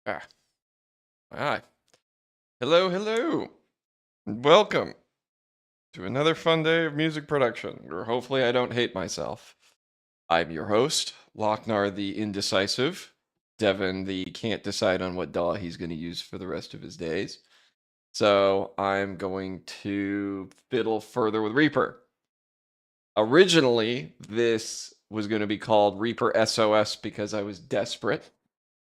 Ah, hi. Hello, hello. Welcome to another fun day of music production, where hopefully I don't hate myself. I'm your host, Locknar the Indecisive. Devin the can't decide on what DAW he's going to use for the rest of his days. So I'm going to fiddle further with Reaper. Originally, this was going to be called Reaper SOS because I was desperate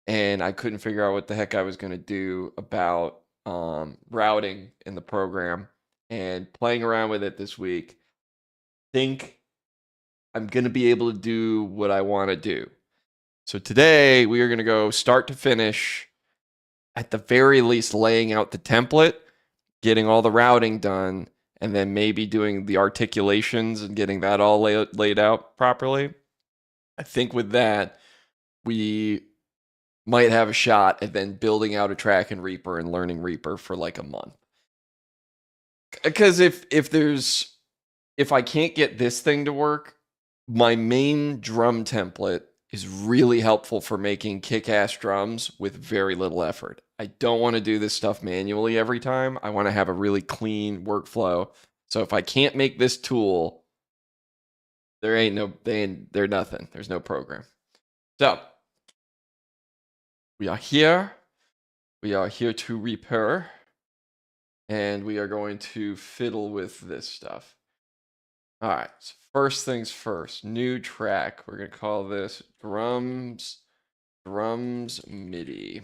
and I couldn't figure out what the heck I was going to do about routing in the program. And playing around with it this week, think I'm going to be able to do what I want to do. So today we are going to go start to finish, at the very least laying out the template, getting all the routing done, and then maybe doing the articulations and getting that all laid out properly. I think with that, we might have a shot at then building out a track in Reaper and learning Reaper for like a month. Because if I can't get this thing to work, my main drum template is really helpful for making kick-ass drums with very little effort. I don't want to do this stuff manually every time. I want to have a really clean workflow. So if I can't make this tool, they're nothing. There's no program. So we are here. We are here to repair. And we are going to fiddle with this stuff. All right, so first things first, new track. We're going to call this Drums MIDI.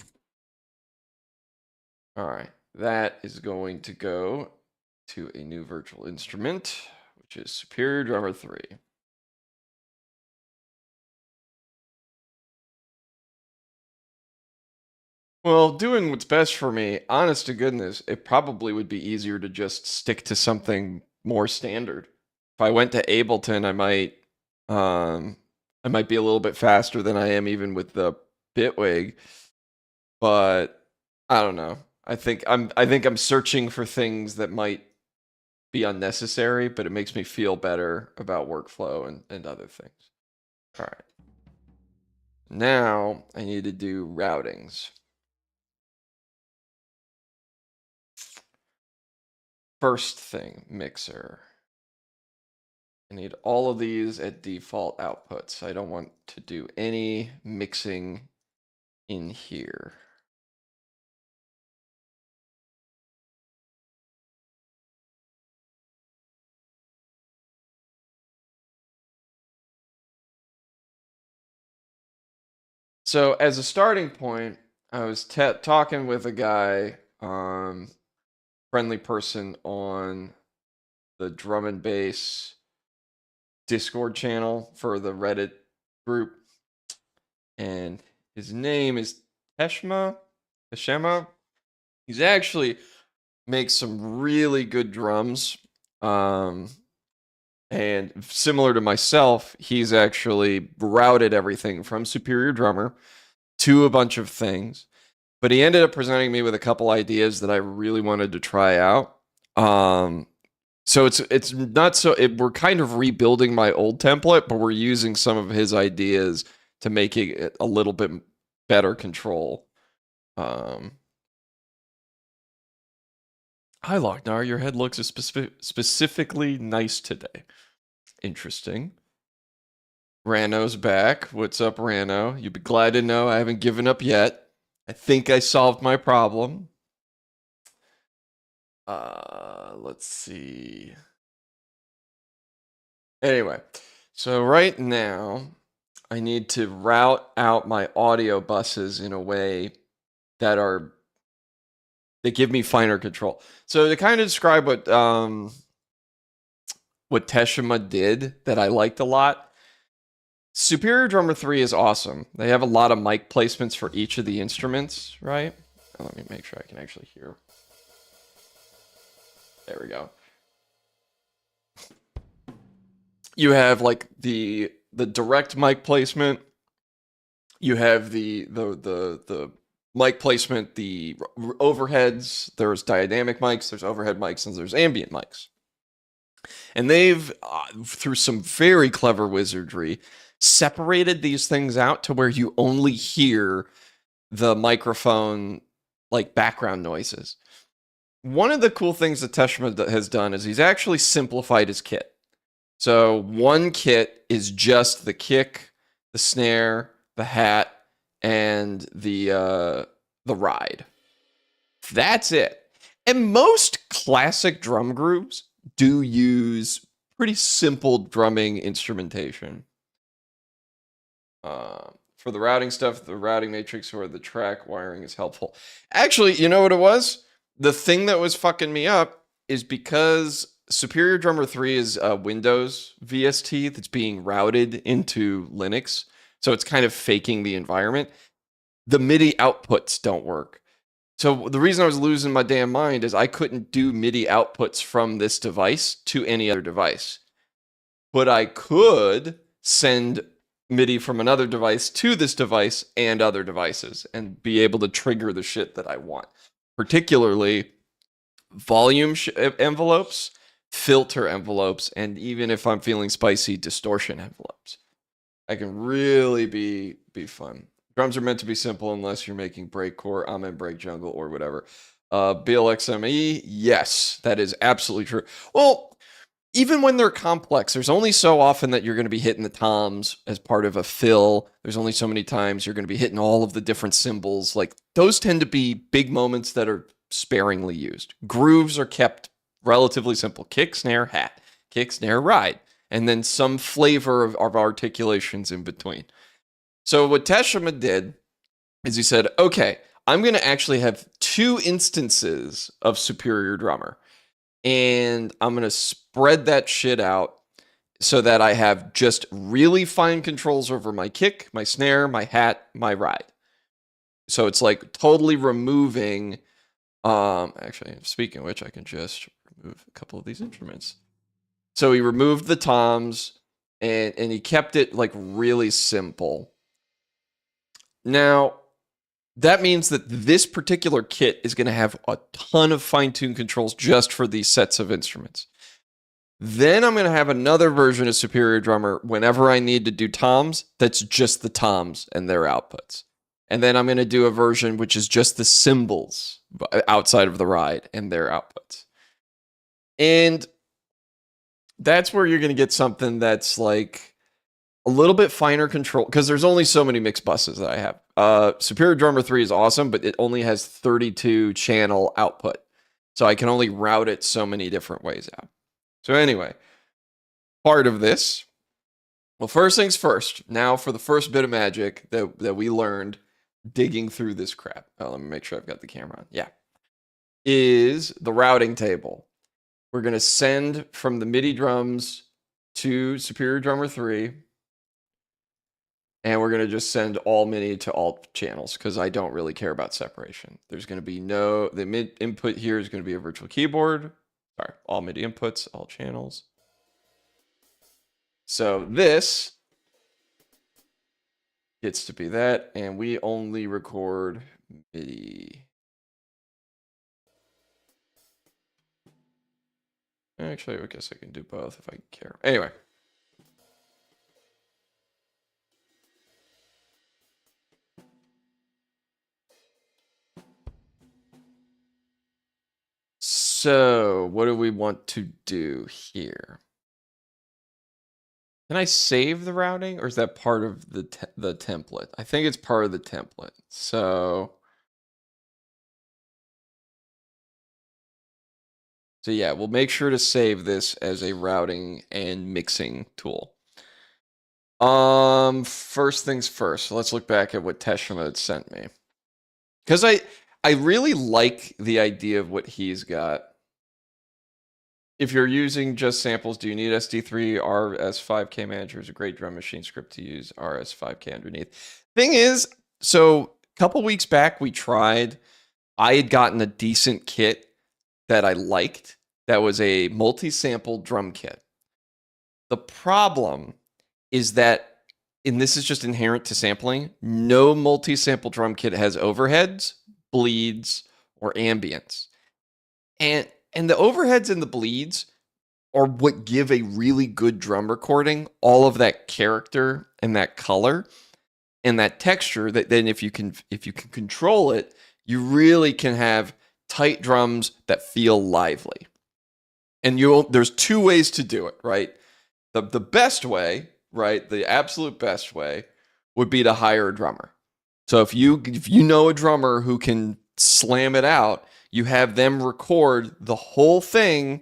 All right, that is going to go to a new virtual instrument, which is Superior Drummer 3. Well, doing what's best for me, honest to goodness, it probably would be easier to just stick to something more standard. If I went to Ableton, I might be a little bit faster than I am even with the Bitwig, but I don't know. I think I'm searching for things that might be unnecessary, but it makes me feel better about workflow and other things. All right. Now I need to do routings. First thing, mixer. I need all of these at default outputs. I don't want to do any mixing in here. So as a starting point, I was talking with a guy, friendly person on the drum and bass Discord channel for the Reddit group, and his name is Teshma. He's actually makes some really good drums. And similar to myself, he's actually routed everything from Superior Drummer to a bunch of things. But he ended up presenting me with a couple ideas that I really wanted to try out. So it's not so we're kind of rebuilding my old template, but we're using some of his ideas to make it a little bit better control. Hi Locknar, your head looks specifically nice today. Interesting. Rano's back. What's up, Rano? You'd be glad to know I haven't given up yet. I think I solved my problem. Let's see. Anyway, so right now I need to route out my audio buses in a way that give me finer control. So to kind of describe what Teshima did that I liked a lot, Superior Drummer 3 is awesome. They have a lot of mic placements for each of the instruments, right? Let me make sure I can actually hear. There we go. You have like the direct mic placement. You have the mic placement, the overheads. There's dynamic mics, there's overhead mics, and there's ambient mics. And they've, through some very clever wizardry, separated these things out to where you only hear the microphone like background noises. One of the cool things that Teshma has done is he's actually simplified his kit. So one kit is just the kick, the snare, the hat, and the ride. That's it. And most classic drum groups do use pretty simple drumming instrumentation. For the routing stuff, the routing matrix or the track wiring is helpful. Actually, you know what it was? The thing that was fucking me up is because Superior Drummer 3 is a Windows VST that's being routed into Linux. So it's kind of faking the environment. The MIDI outputs don't work. So the reason I was losing my damn mind is I couldn't do MIDI outputs from this device to any other device. But I could send MIDI from another device to this device and other devices and be able to trigger the shit that I want. Particularly volume envelopes, filter envelopes, and even if I'm feeling spicy, distortion envelopes. I can really be fun. Drums are meant to be simple unless you're making breakcore, amen break jungle, or whatever. BLXME, yes, that is absolutely true. Well, even when they're complex, there's only so often that you're going to be hitting the toms as part of a fill. There's only so many times you're going to be hitting all of the different cymbals. Like, those tend to be big moments that are sparingly used. Grooves are kept relatively simple. Kick, snare, hat. Kick, snare, ride. And then some flavor of articulations in between. So what Teshma did is he said, okay, I'm going to actually have 2 instances of Superior Drummer. And I'm going to spread that shit out so that I have just really fine controls over my kick, my snare, my hat, my ride. So it's like totally removing, actually, speaking of which, I can just remove a couple of these instruments. So he removed the toms and he kept it like really simple. Now, that means that this particular kit is going to have a ton of fine-tuned controls just for these sets of instruments. Then I'm going to have another version of Superior Drummer whenever I need to do toms, that's just the toms and their outputs. And then I'm going to do a version which is just the cymbals outside of the ride and their outputs. And that's where you're going to get something that's like a little bit finer control, because there's only so many mix buses that I have. Superior Drummer 3 is awesome, but it only has 32 channel output. So I can only route it so many different ways out. So anyway, part of this, well, first things first, now for the first bit of magic that we learned digging through this crap. Oh, let me make sure I've got the camera on. Yeah. Is the routing table. We're going to send from the MIDI drums to Superior Drummer 3. And we're going to just send all MIDI to all channels because I don't really care about separation. There's going to be the mid input here is going to be a virtual keyboard. Sorry, all MIDI inputs, all channels. So this gets to be that, and we only record MIDI. Actually, I guess I can do both if I care. Anyway. So, what do we want to do here? Can I save the routing, or is that part of the template? I think it's part of the template. So yeah, we'll make sure to save this as a routing and mixing tool. First things first, let's look back at what Teshma had sent me. Because I really like the idea of what he's got. If you're using just samples, do you need SD3? RS5K Manager is a great drum machine script to use RS5K underneath. Thing is, so a couple weeks back we tried, I had gotten a decent kit that I liked that was a multi-sample drum kit. The problem is that, and this is just inherent to sampling, no multi-sample drum kit has overheads, bleeds, or ambience. And the overheads and the bleeds are what give a really good drum recording all of that character and that color. and that texture, that then if you can control it, you really can have tight drums that feel lively. And there's two ways to do it, right? The best way, right? The absolute best way would be to hire a drummer. So if you know a drummer who can slam it out, you have them record the whole thing,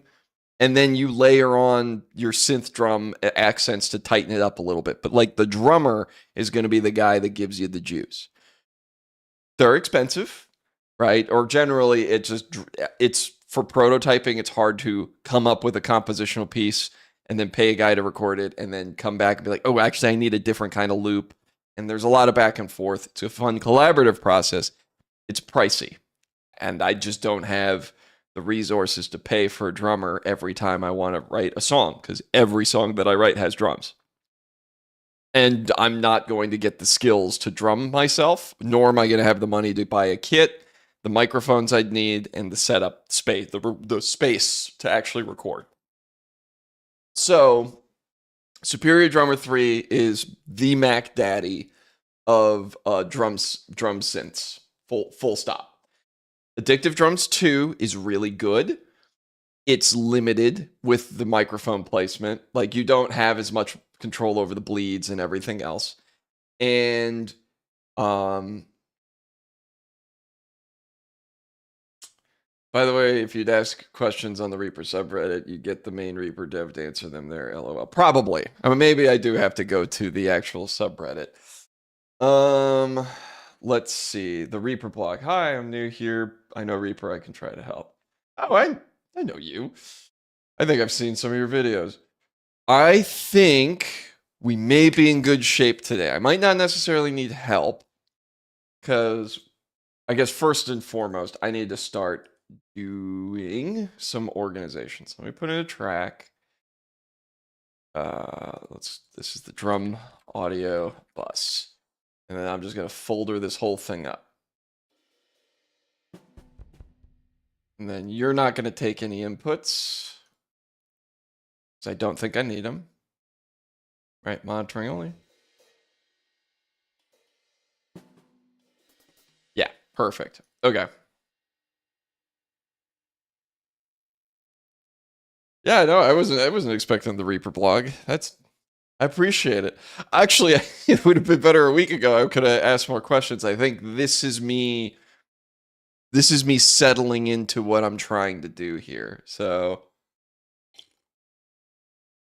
and then you layer on your synth drum accents to tighten it up a little bit. But like, the drummer is going to be the guy that gives you the juice. They're expensive, right? Or generally, it's for prototyping. It's hard to come up with a compositional piece and then pay a guy to record it and then come back and be like, oh, actually, I need a different kind of loop. And there's a lot of back and forth. It's a fun collaborative process. It's pricey. And I just don't have the resources to pay for a drummer every time I want to write a song, because every song that I write has drums. And I'm not going to get the skills to drum myself, nor am I going to have the money to buy a kit, the microphones I'd need, and the setup space, the space to actually record. So, Superior Drummer 3 is the Mac Daddy of drum synths. Full stop. Addictive Drums 2 is really good. It's limited with the microphone placement. Like, you don't have as much control over the bleeds and everything else. And by the way, if you'd ask questions on the Reaper subreddit, you get the main Reaper dev to answer them there, LOL. Probably. I mean, maybe I do have to go to the actual subreddit. Let's see. The Reaper blog. Hi, I'm new here. I know Reaper. I can try to help. Oh, I know you. I think I've seen some of your videos. I think we may be in good shape today. I might not necessarily need help, because I guess first and foremost, I need to start doing some organization. So let me put in a track. This is the drum audio bus. And then I'm just going to folder this whole thing up. And then you're not going to take any inputs, because I don't think I need them. Right, monitoring only. Yeah, perfect. Okay. Yeah, no, I wasn't expecting the Reaper blog. I appreciate it. Actually, it would have been better a week ago. I could have asked more questions. I think this is me settling into what I'm trying to do here. So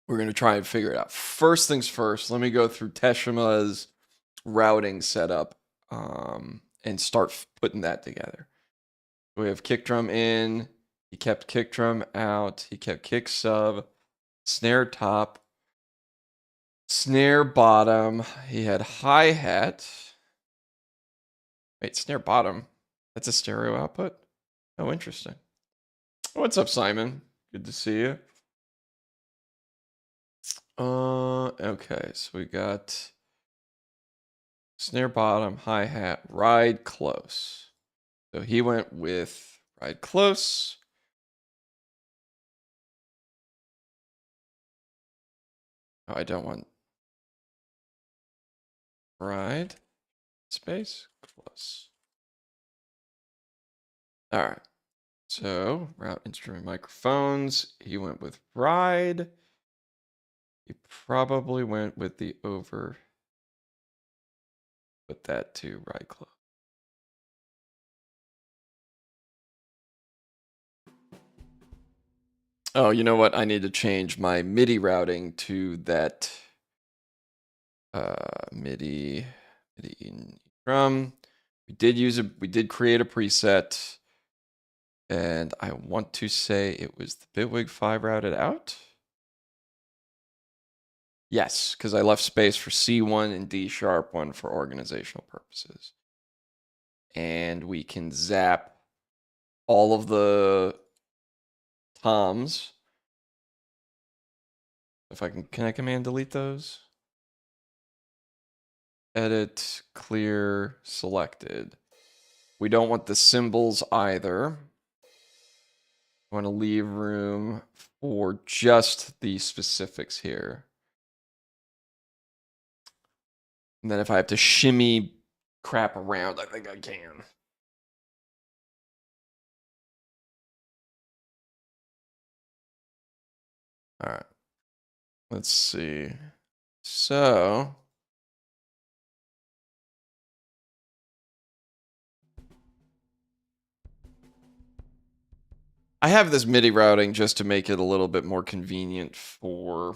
we're going to try and figure it out. First things first, let me go through Teshima's routing setup and start putting that together. We have kick drum in. He kept kick drum out. He kept kick sub, snare top, snare bottom. He had hi-hat. Wait, snare bottom. That's a stereo output? Oh, interesting. What's up, Simon? Good to see you. Okay, so we got snare bottom, hi-hat, ride close. So he went with ride close. Oh, I don't want ride space close. All right. So route instrument microphones. He went with ride. He probably went with the over. Put that to ride close. Oh, you know what? I need to change my MIDI routing to that MIDI drum. We did create a preset, and I want to say it was the Bitwig 5 routed out. Yes, because I left space for C1 and D sharp 1 for organizational purposes. And we can zap all of the toms. If I can I command delete those? Edit, clear, selected. We don't want the symbols either. I want to leave room for just the specifics here. And then if I have to shimmy crap around, I think I can. All right. Let's see. So I have this MIDI routing just to make it a little bit more convenient for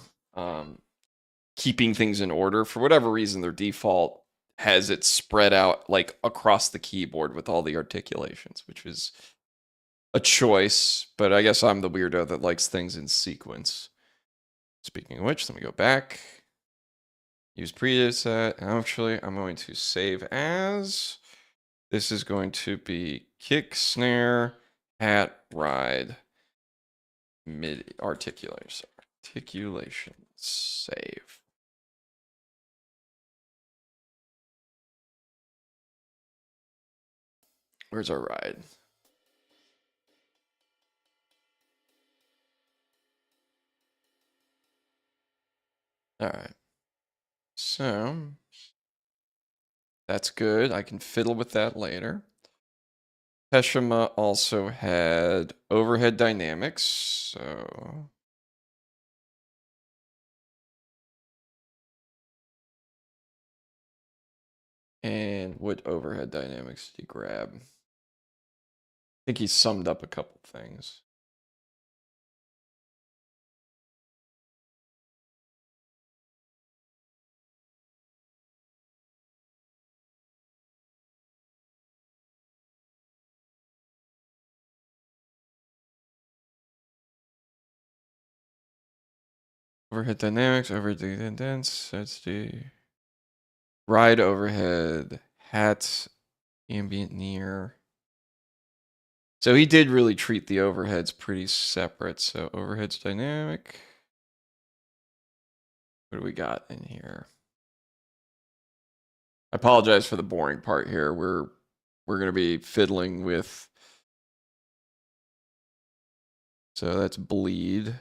keeping things in order. For whatever reason, their default has it spread out like across the keyboard with all the articulations, which is a choice, but I guess I'm the weirdo that likes things in sequence. Speaking of which, let me go back. Use preset. Actually, I'm going to save as. This is going to be kick, snare, hat, ride, mid articulation. Articulation. Save. Where's our ride? All right. So that's good. I can fiddle with that later. Teshima also had overhead dynamics, so and what overhead dynamics did he grab? I think he summed up a couple things. Overhead dynamics, overhead indents, that's the ride overhead, hats, ambient near. So he did really treat the overheads pretty separate. So overheads dynamic. What do we got in here? I apologize for the boring part here. We're going to be fiddling with. So that's bleed.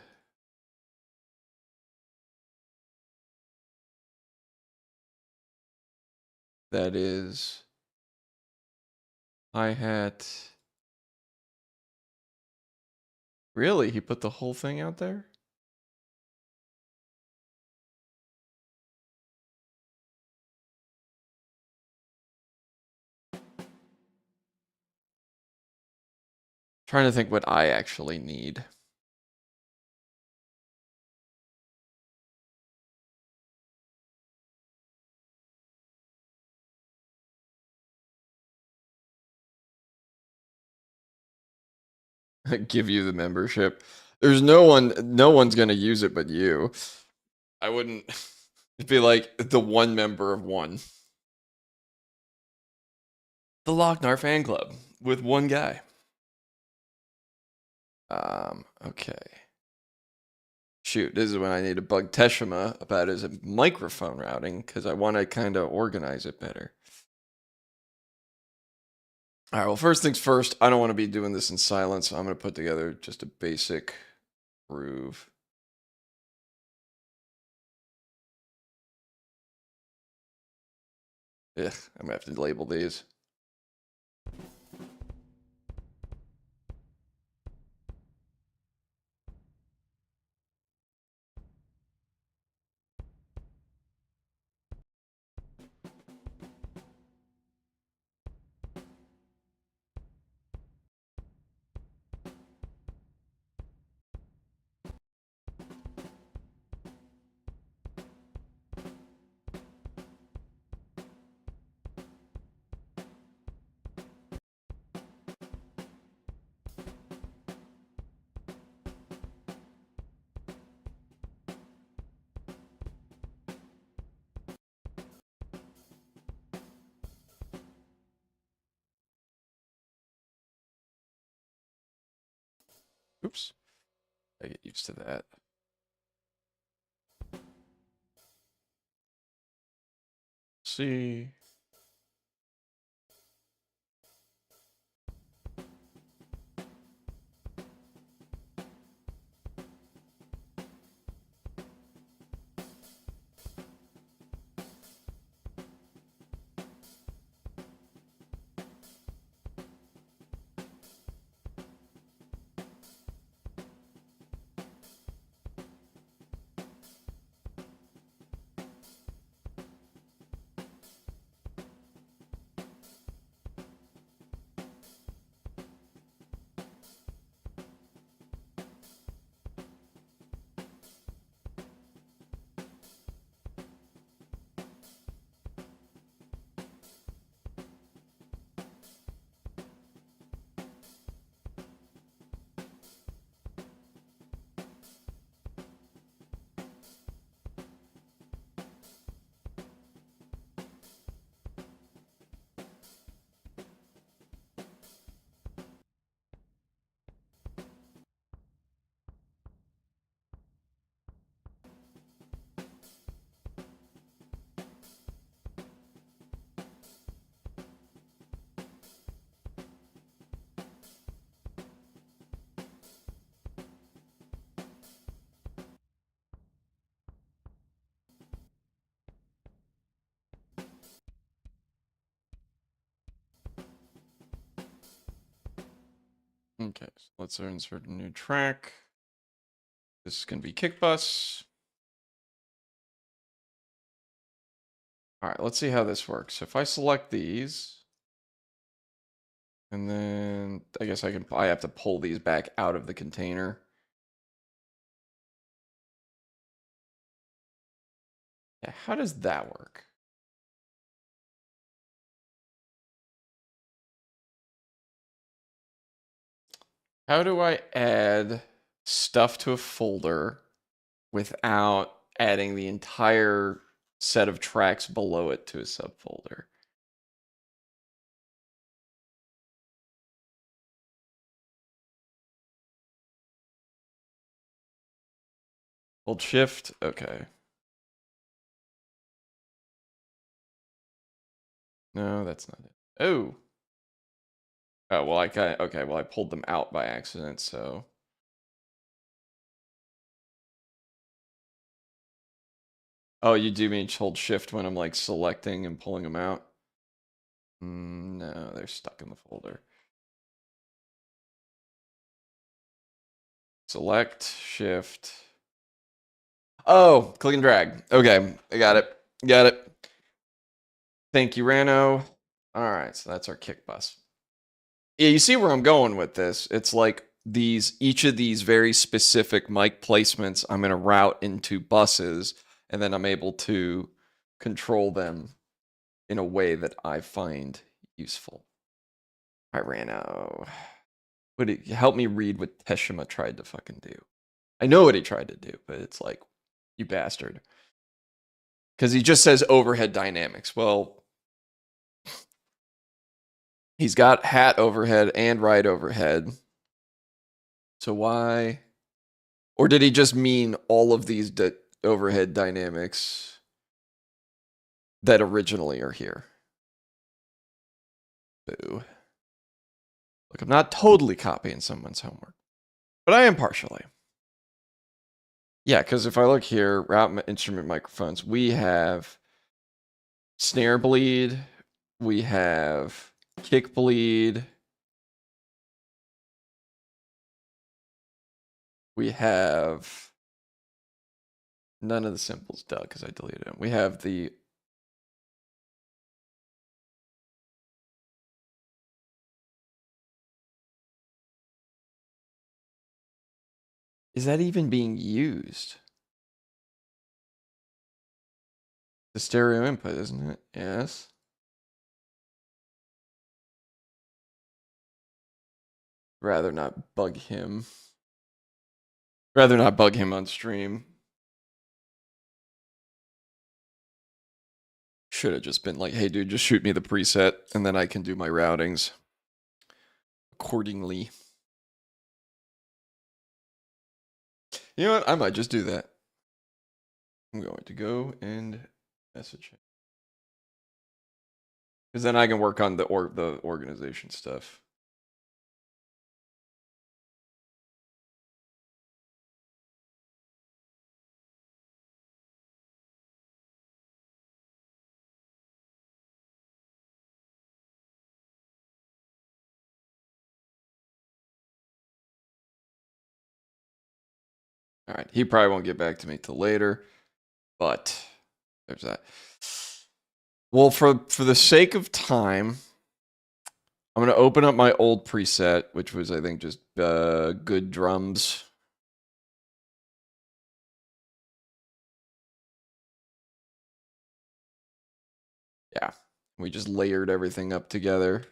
That is hi-hat. Really? He put the whole thing out there? Trying to think what I actually need. Give you the membership. There's no one's gonna use it but you. I wouldn't. It'd be like the one member of one. The Locknar fan club with one guy. Okay. Shoot, this is when I need to bug Teshima about his microphone routing because I want to kind of organize it better. All right, well, first things first, I don't want to be doing this in silence. So I'm going to put together just a basic groove. Ugh, I'm going to have to label these. Oops. I get used to that. See. Okay, so let's insert a new track. This is going to be kick bus. All right, let's see how this works. So if I select these, and then I guess I have to pull these back out of the container. Yeah, how does that work? How do I add stuff to a folder without adding the entire set of tracks below it to a subfolder? Hold shift. Okay. No, that's not it. Oh. Oh, well, okay, well, I pulled them out by accident, so. Oh, you do mean hold shift when I'm like selecting and pulling them out? No, they're stuck in the folder. Select, shift. Oh, click and drag. Okay, I got it. Got it. Thank you, Rano. All right, so that's our kick bus. Yeah, you see where I'm going with this. It's like each of these very specific mic placements I'm going to route into buses, and then I'm able to control them in a way that I find useful. I ran out. Help me read what Teshima tried to fucking do. I know what he tried to do, but it's like, you bastard. Because he just says overhead dynamics. Well, he's got hat overhead and ride overhead. So why? Or did he just mean all of these overhead dynamics that originally are here? Boo. Look, I'm not totally copying someone's homework, but I am partially. Yeah, because if I look here, route instrument microphones, we have snare bleed, we have kick bleed, we have none of the simples, duh, because I deleted them. We have the is that even being used? The stereo input, isn't it? Yes. Rather not bug him. Rather not bug him on stream. Should have just been like, hey dude, just shoot me the preset and then I can do my routings accordingly. You know what? I might just do that. I'm going to go and message him. Because then I can work on the organization stuff. All right, he probably won't get back to me till later, but there's that. Well, for the sake of time, I'm gonna open up my old preset, which was I think just good drums. Yeah, we just layered everything up together.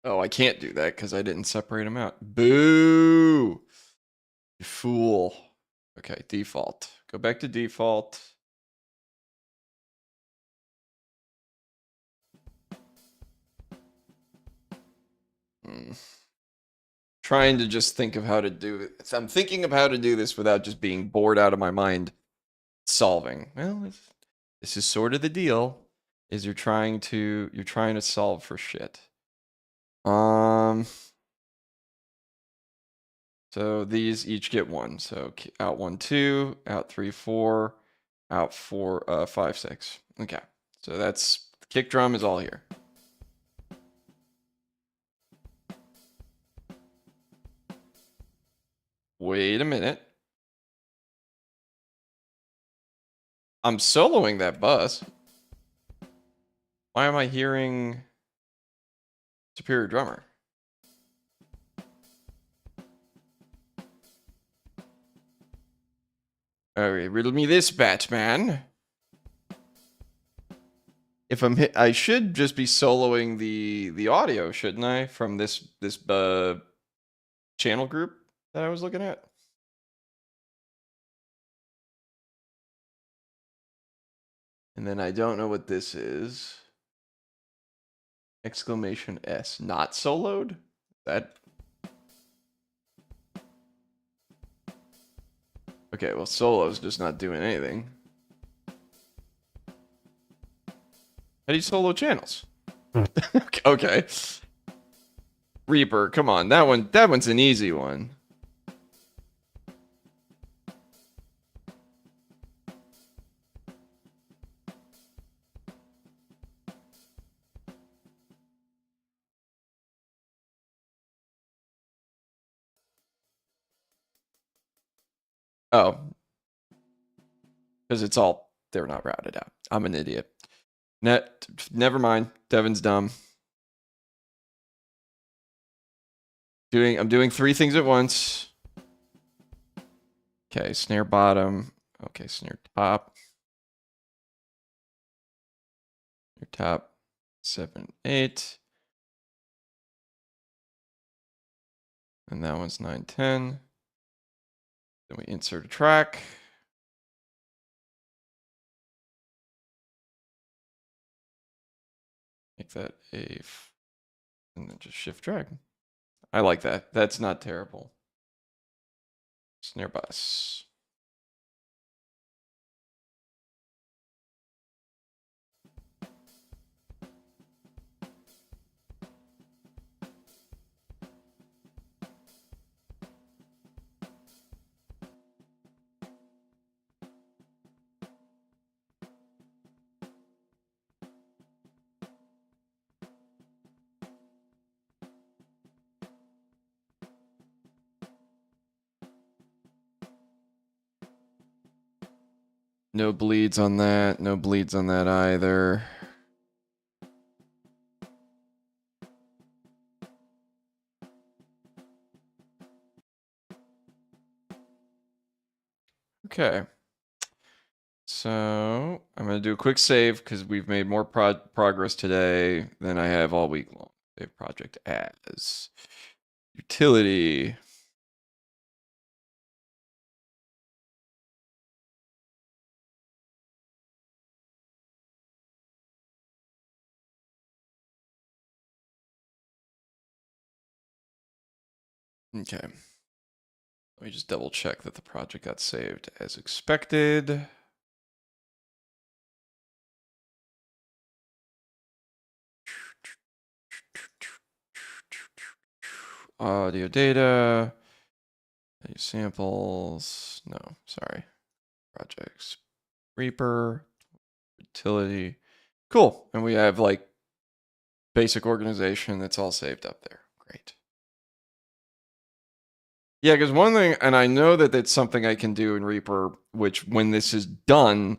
Oh, I can't do that because I didn't separate them out. Boo! You fool. Okay, default. Go back to default. Trying to just think of how to do it. I'm thinking of how to do this without just being bored out of my mind solving. Well, this is sort of the deal. Is you're trying to solve for shit. So these each get 1. So out 1, 2, out 3, 4, out 4, 5, 6. Okay. So that's the kick drum is all here. Wait a minute. I'm soloing that bus. Why am I hearing Superior Drummer? Okay, riddle me this, Batman. If I'm hit, I should just be soloing the audio, shouldn't I? From this channel group that I was looking at. And then I don't know what this is. Exclamation S. Not soloed? That. Okay, well, solo's just not doing anything. How do you solo channels? Okay. Reaper, come on. That one's an easy one. Oh. Because it's all, they're not routed out. I'm an idiot. Never mind. Devin's dumb. I'm doing 3 things at once. Okay, snare bottom. Okay, snare top. Snare top. 7, 8. And that one's 9, 10. Then we insert a track. Make that a, and then just shift drag. I like that. That's not terrible. Snare bus. No bleeds on that. No bleeds on that either. Okay. So I'm going to do a quick save because we've made more progress today than I have all week long. Save project as utility. Okay. Let me just double check that the project got saved as expected. Audio data. Samples. No, sorry. Projects. Reaper. Utility. Cool. And we have like basic organization that's all saved up there. Great. Yeah, because one thing, and I know that it's something I can do in Reaper, which when this is done,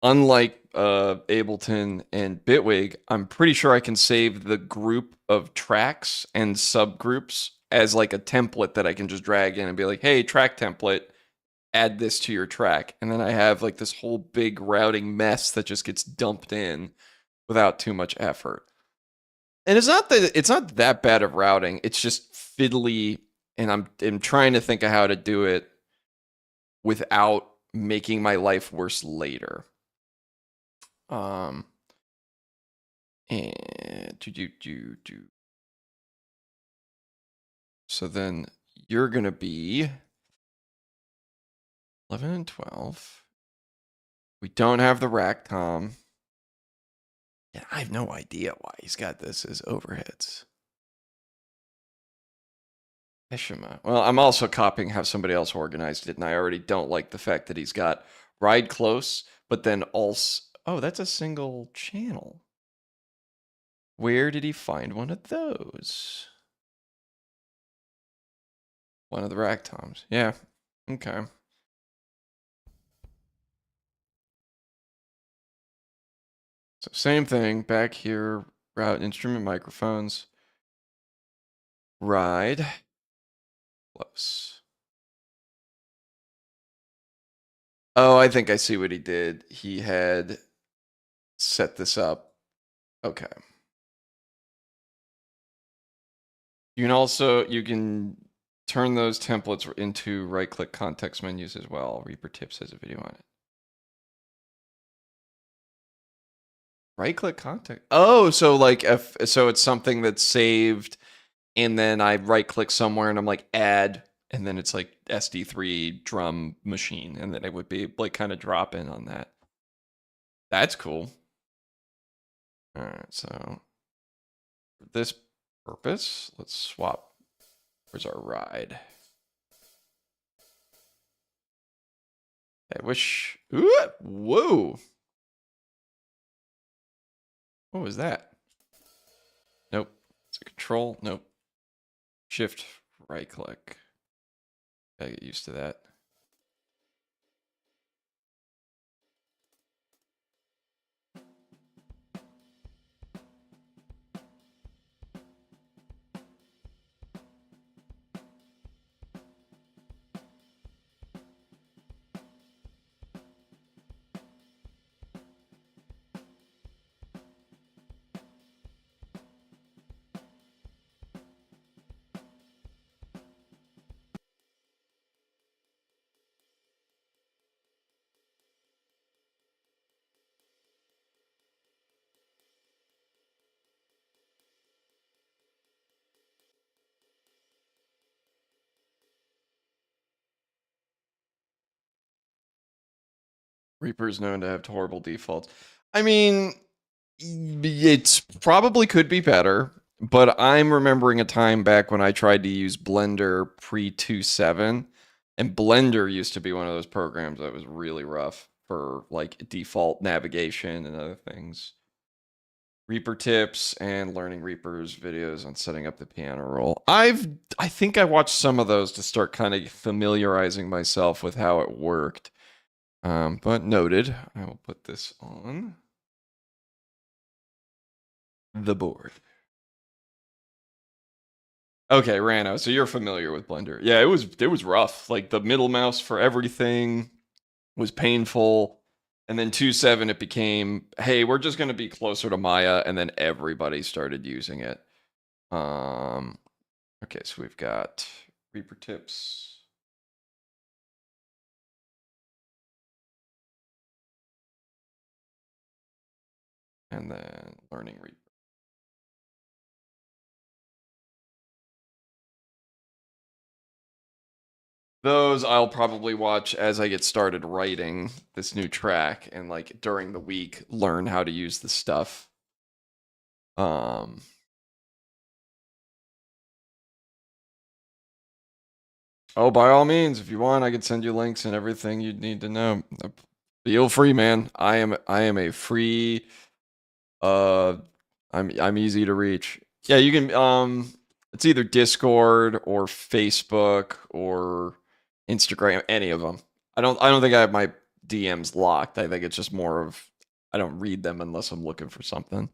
unlike Ableton and Bitwig, I'm pretty sure I can save the group of tracks and subgroups as like a template that I can just drag in and be like, hey, track template, add this to your track. And then I have like this whole big routing mess that just gets dumped in without too much effort. And it's not that bad of routing. It's just fiddly, and I'm trying to think of how to do it without making my life worse later. And so then you're gonna be 11 and 12. We don't have the rack tom. Yeah, I have no idea why he's got this as overheads. Eshima. Well, I'm also copying how somebody else organized it, and I already don't like the fact that he's got ride close, but then also. Oh, that's a single channel. Where did he find one of those? One of the rack toms. Yeah. Okay. So same thing back here. Route instrument microphones. Ride close. Oh, I think I see what he did. He had set this up. Okay. You can turn those templates into right-click context menus as well. Reaper Tips has a video on it. Right-click context. Oh, so like so it's something that's saved, and then I right-click somewhere and I'm like add, and then it's like SD3 drum machine, and then it would be like kind of drop in on that. That's cool. All right, so for this purpose, let's swap. Where's our ride? I wish. Ooh, whoa. What was that? Nope. It's a control. Nope. Shift right click. Gotta get used to that. Reaper's known to have horrible defaults. I mean, it's probably could be better, but I'm remembering a time back when I tried to use Blender pre 2.7, and Blender used to be one of those programs that was really rough for like default navigation and other things. Reaper tips and learning Reaper's videos on setting up the piano roll. I think I watched some of those to start kind of familiarizing myself with how it worked. But noted. I will put this on the board. Okay, Rano. So you're familiar with Blender? Yeah, it was rough. Like the middle mouse for everything was painful, and then 2.7 it became, hey, we're just going to be closer to Maya, and then everybody started using it. Okay, so we've got Reaper tips. And then learning Reaper. Those I'll probably watch as I get started writing this new track, and like during the week learn how to use the stuff. Oh, by all means, if you want, I can send you links and everything you'd need to know. Feel free, man. I am a free I'm easy to reach. Yeah, you can it's either Discord or Facebook or Instagram, any of them. I don't think I have my DMs locked. I think it's just more of I don't read them unless I'm looking for something.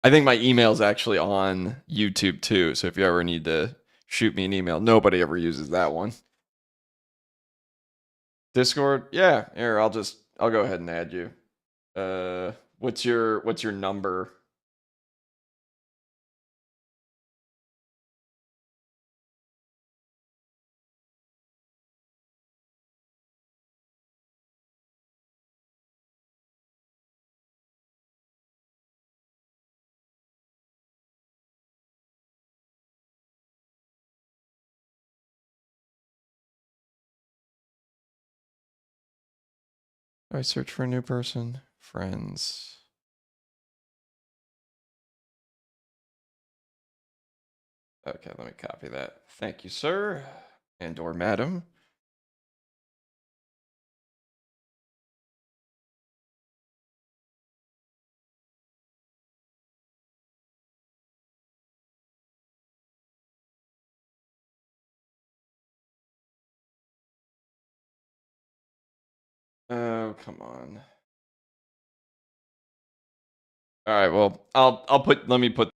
I think my email's actually on YouTube too, so if you ever need to shoot me an email, nobody ever uses that one. Discord? Yeah, here, I'll go ahead and add you. What's your number? I search for a new person. Friends. Okay, let me copy that. Thank you, sir, and or madam. Oh, come on. All right, well, let me put.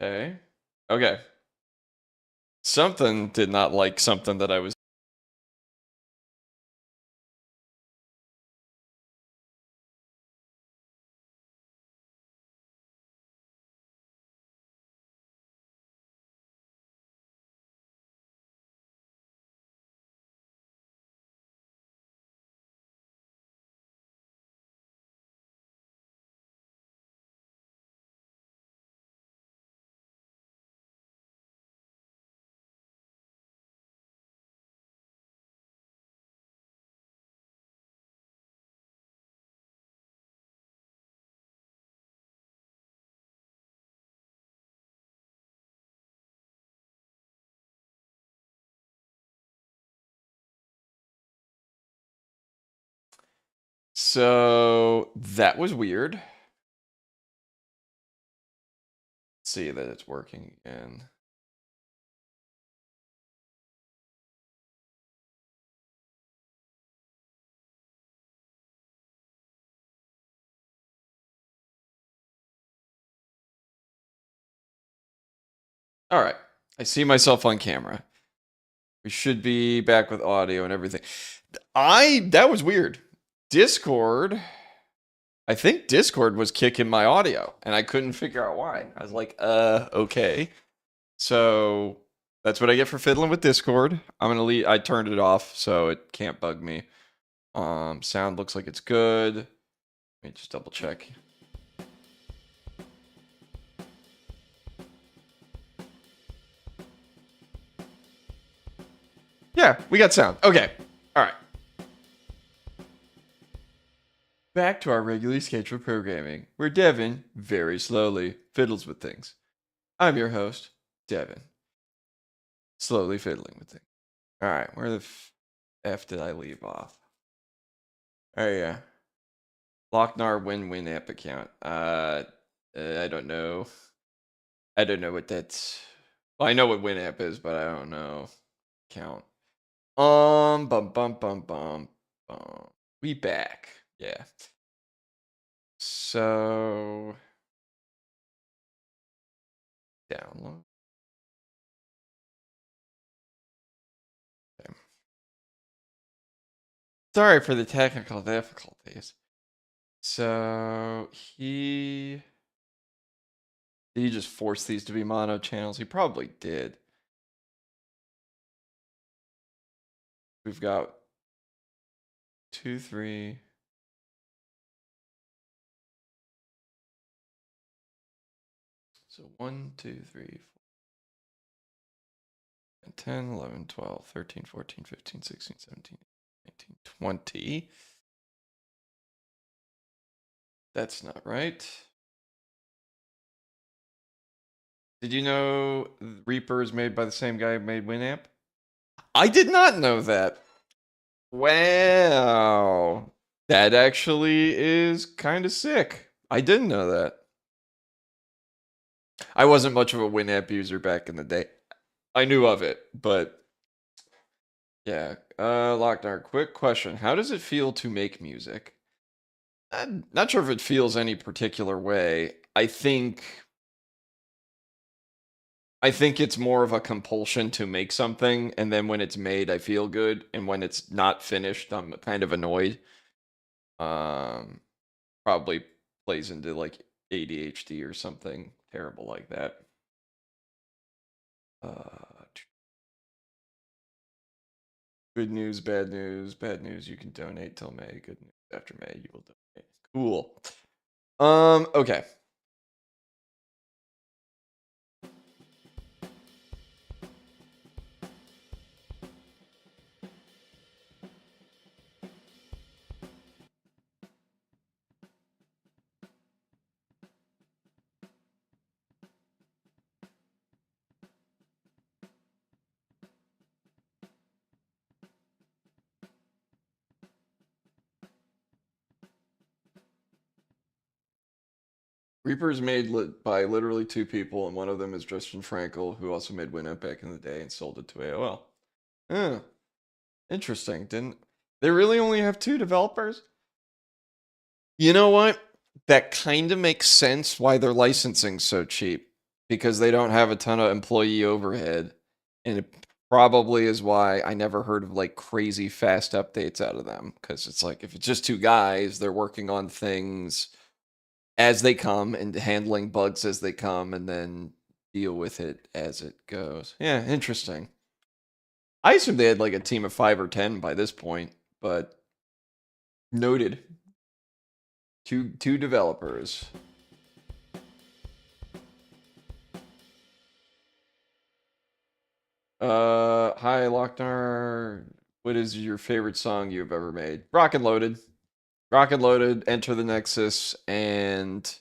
Okay. Okay. Something did not like something that I was. So that was weird. Let's see that it's working again. All right. I see myself on camera. We should be back with audio and everything. That was weird. Discord, I think Discord was kicking my audio and I couldn't figure out why. I was like, okay. So that's what I get for fiddling with Discord. I'm gonna leave. I turned it off so it can't bug me. Sound looks like it's good. Let me just double check. Yeah, we got sound. Okay. All right. Back to our regularly scheduled programming, where Devin, very slowly, fiddles with things. I'm your host, Devin. Slowly fiddling with things. All right, where the F did I leave off? Oh, yeah. Locknar win-win app account. I don't know. I don't know what that's... Well, I know what WinApp is, but I don't know. Count. Bum, bum, bum, bum. We back. Yeah. So... Download. Okay. Sorry for the technical difficulties. So, did he just force these to be mono channels? He probably did. We've got 2, 3. So 1, 2, 3, 4, 10, 11, 12, 13, 14, 15, 16, 17, 19, 20. That's not right. Did you know Reaper is made by the same guy who made Winamp? I did not know that. Wow. That actually is kind of sick. I didn't know that. I wasn't much of a Winamp user back in the day. I knew of it, but yeah. Locknar, quick question. How does it feel to make music? I'm not sure if it feels any particular way. I think it's more of a compulsion to make something, and then when it's made, I feel good, and when it's not finished, I'm kind of annoyed. Probably plays into like ADHD or something terrible like that. Good news, bad news. Bad news, you can donate till May. Good news, after May, you will donate. Cool. Okay. Reaper is made by literally 2 people, and one of them is Justin Frankel, who also made Winamp back in the day and sold it to AOL. Yeah, interesting. Didn't they really only have 2 developers? You know what? That kind of makes sense why their licensing's so cheap, because they don't have a ton of employee overhead, and it probably is why I never heard of like crazy fast updates out of them, because it's like if it's just 2 guys, they're working on things as they come and handling bugs as they come and then deal with it as it goes. Yeah, interesting. I assume they had like a team of 5 or 10 by this point, but noted. Two developers. Hi Locknar. What is your favorite song you've ever made? Rock and Loaded. Rock and Loaded, Enter the Nexus, and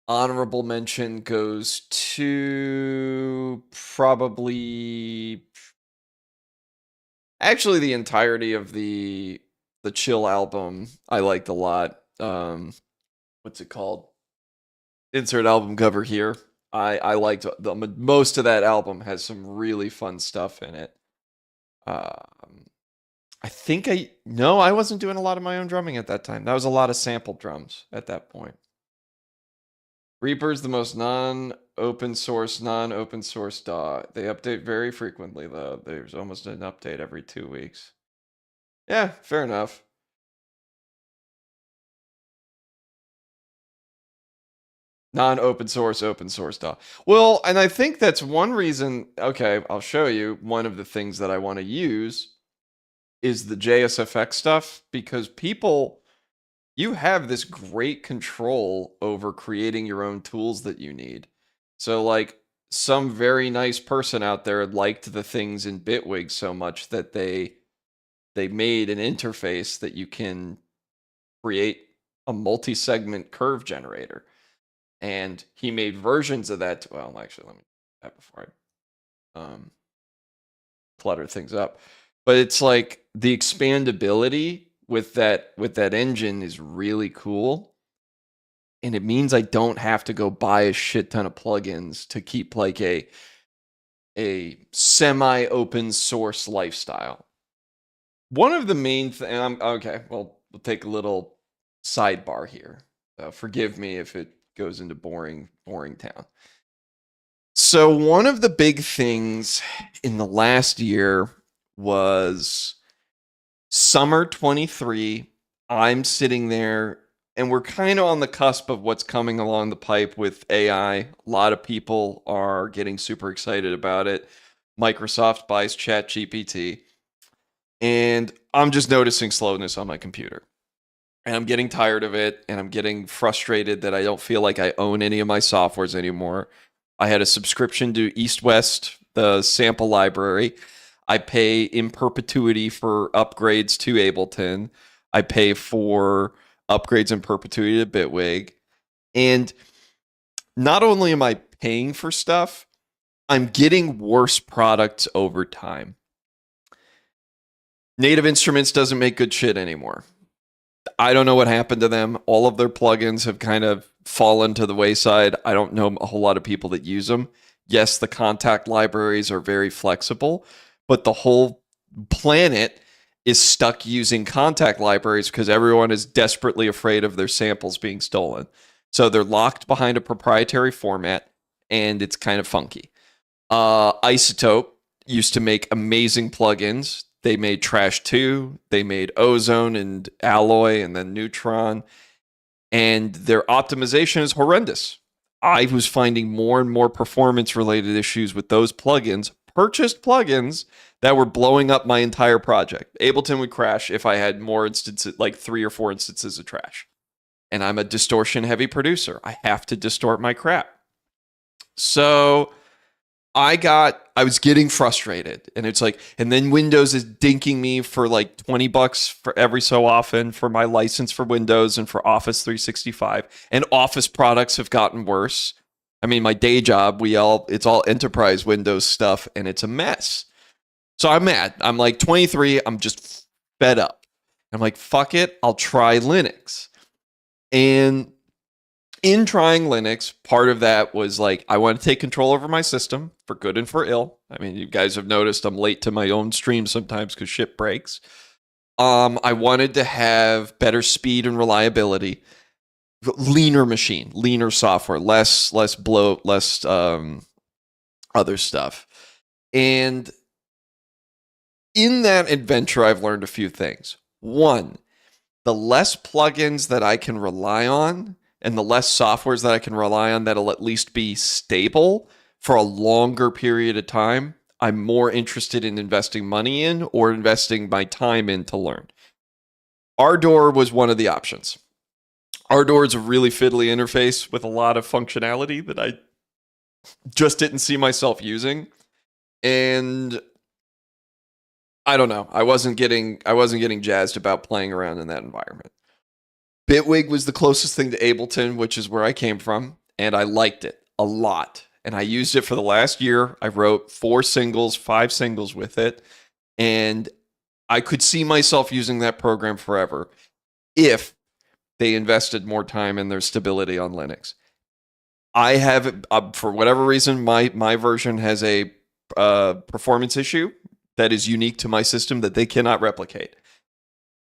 honorable mention goes to probably actually the entirety of the Chill album. I liked a lot. What's it called? Insert album cover here. I liked most of that album. Has some really fun stuff in it. I think I wasn't doing a lot of my own drumming at that time. That was a lot of sample drums at that point. Reaper is the most non-open source DAW. They update very frequently, though. There's almost an update every 2 weeks. Yeah, fair enough. Non-open source, open source DAW. Well, and I think that's one reason. Okay, I'll show you. One of the things that I want to use is the JSFX stuff, because people, you have this great control over creating your own tools that you need. So like some very nice person out there liked the things in Bitwig so much that they made an interface that you can create a multi-segment curve generator. And he made versions of that. Well, actually, let me do that before I clutter things up. But it's like the expandability with that engine is really cool. And it means I don't have to go buy a shit ton of plugins to keep like a semi-open source lifestyle. One of the main things, okay, well, we'll take a little sidebar here. Forgive me if it goes into boring town. So one of the big things in the last year was summer 23. I'm sitting there and we're kind of on the cusp of what's coming along the pipe with AI. A lot of people are getting super excited about it. Microsoft buys ChatGPT, and I'm just noticing slowness on my computer. And I'm getting tired of it, and I'm getting frustrated that I don't feel like I own any of my softwares anymore. I had a subscription to East West, the sample library. I pay in perpetuity for upgrades to Ableton. I pay for upgrades in perpetuity to Bitwig. And not only am I paying for stuff, I'm getting worse products over time. Native Instruments doesn't make good shit anymore. I don't know what happened to them. All of their plugins have kind of fallen to the wayside. I don't know a whole lot of people that use them. Yes, the contact libraries are very flexible, but the whole planet is stuck using contact libraries because everyone is desperately afraid of their samples being stolen. So they're locked behind a proprietary format, and it's kind of funky. Isotope used to make amazing plugins. They made Trash 2, they made Ozone and Alloy and then Neutron, and their optimization is horrendous. I was finding more and more performance-related issues with those plugins, purchased plugins that were blowing up my entire project. Ableton would crash if I had more instances, like 3 or 4 instances of trash. And I'm a distortion-heavy producer. I have to distort my crap. So I was getting frustrated, and it's like, and then Windows is dinking me for like $20 for every so often for my license for Windows and for Office 365, and Office products have gotten worse. I mean, my day job, it's all enterprise Windows stuff, and it's a mess. So I'm mad. I'm like 23. I'm just fed up. I'm like, fuck it. I'll try Linux. And in trying Linux, part of that was like, I want to take control over my system for good and for ill. I mean, you guys have noticed I'm late to my own stream sometimes because shit breaks. I wanted to have better speed and reliability, leaner machine, leaner software, less bloat, less other stuff. And in that adventure, I've learned a few things. One, the less plugins that I can rely on, and the less softwares that I can rely on that'll at least be stable for a longer period of time, I'm more interested in investing money in or investing my time in to learn. Ardor was one of the options. Ardor is a really fiddly interface with a lot of functionality that I just didn't see myself using. And I don't know. I wasn't getting jazzed about playing around in that environment. Bitwig was the closest thing to Ableton, which is where I came from, and I liked it a lot. And I used it for the last year. I wrote 5 singles with it, and I could see myself using that program forever if they invested more time in their stability on Linux. I have, for whatever reason, my version has a performance issue that is unique to my system that they cannot replicate.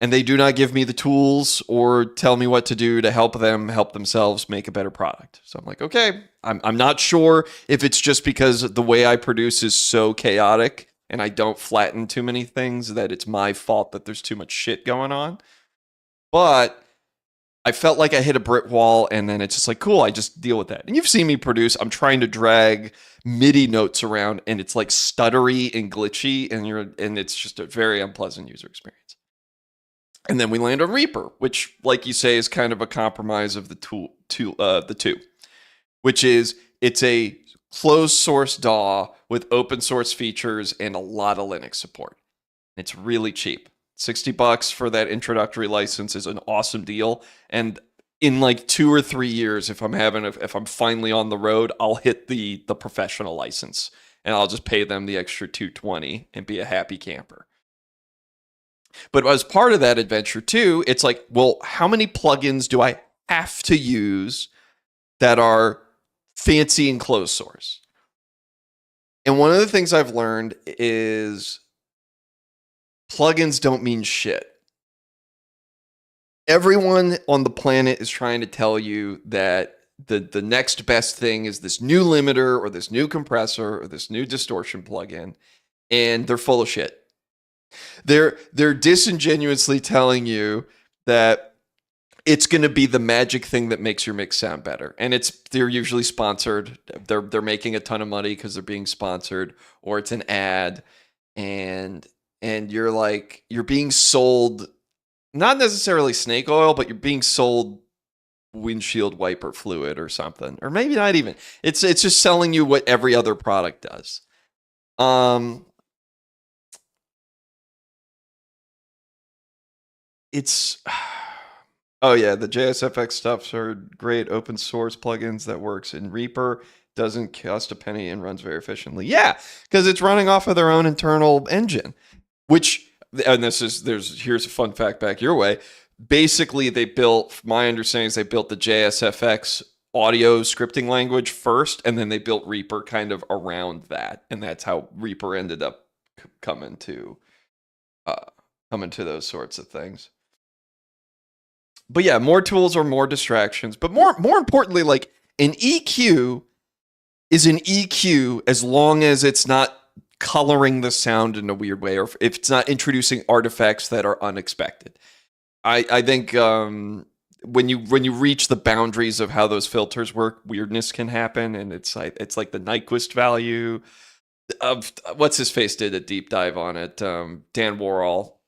and they do not give me the tools or tell me what to do to help them help themselves make a better product. So I'm like, okay, I'm not sure if it's just because the way I produce is so chaotic and I don't flatten too many things that it's my fault that there's too much shit going on. But I felt like I hit a brick wall, and then it's just like, cool, I just deal with that. And you've seen me produce. I'm trying to drag MIDI notes around, and it's like stuttery and glitchy, and it's just a very unpleasant user experience. And then we land on Reaper, which, like you say, is kind of a compromise of the two, which is it's a closed source DAW with open source features and a lot of Linux support. It's really cheap. $60 for that introductory license is an awesome deal. And in like 2 or 3 years, if I'm finally on the road, I'll hit the professional license and I'll just pay them the extra $220 and be a happy camper. But as part of that adventure too, it's like, well, how many plugins do I have to use that are fancy and closed source? And one of the things I've learned is plugins don't mean shit. Everyone on the planet is trying to tell you that the next best thing is this new limiter or this new compressor or this new distortion plugin, and they're full of shit. They're disingenuously telling you that it's going to be the magic thing that makes your mix sound better. And they're usually sponsored. They're making a ton of money because they're being sponsored, or it's an ad, and you're being sold not necessarily snake oil, but you're being sold windshield wiper fluid or something, or maybe not even. It's just selling you what every other product does. Oh yeah, the JSFX stuffs are great open source plugins that works in Reaper. Doesn't cost a penny and runs very efficiently. Yeah, because it's running off of their own internal engine. Here's a fun fact back your way. Basically, my understanding is they built the JSFX audio scripting language first, and then they built Reaper kind of around that, and that's how Reaper ended up coming to those sorts of things. But yeah, more tools or more distractions. But more importantly, like an EQ is an EQ as long as it's not coloring the sound in a weird way, or if it's not introducing artifacts that are unexpected. I think when you reach the boundaries of how those filters work, weirdness can happen, and it's like the Nyquist value of what's his face did a deep dive on it, Dan Worrall,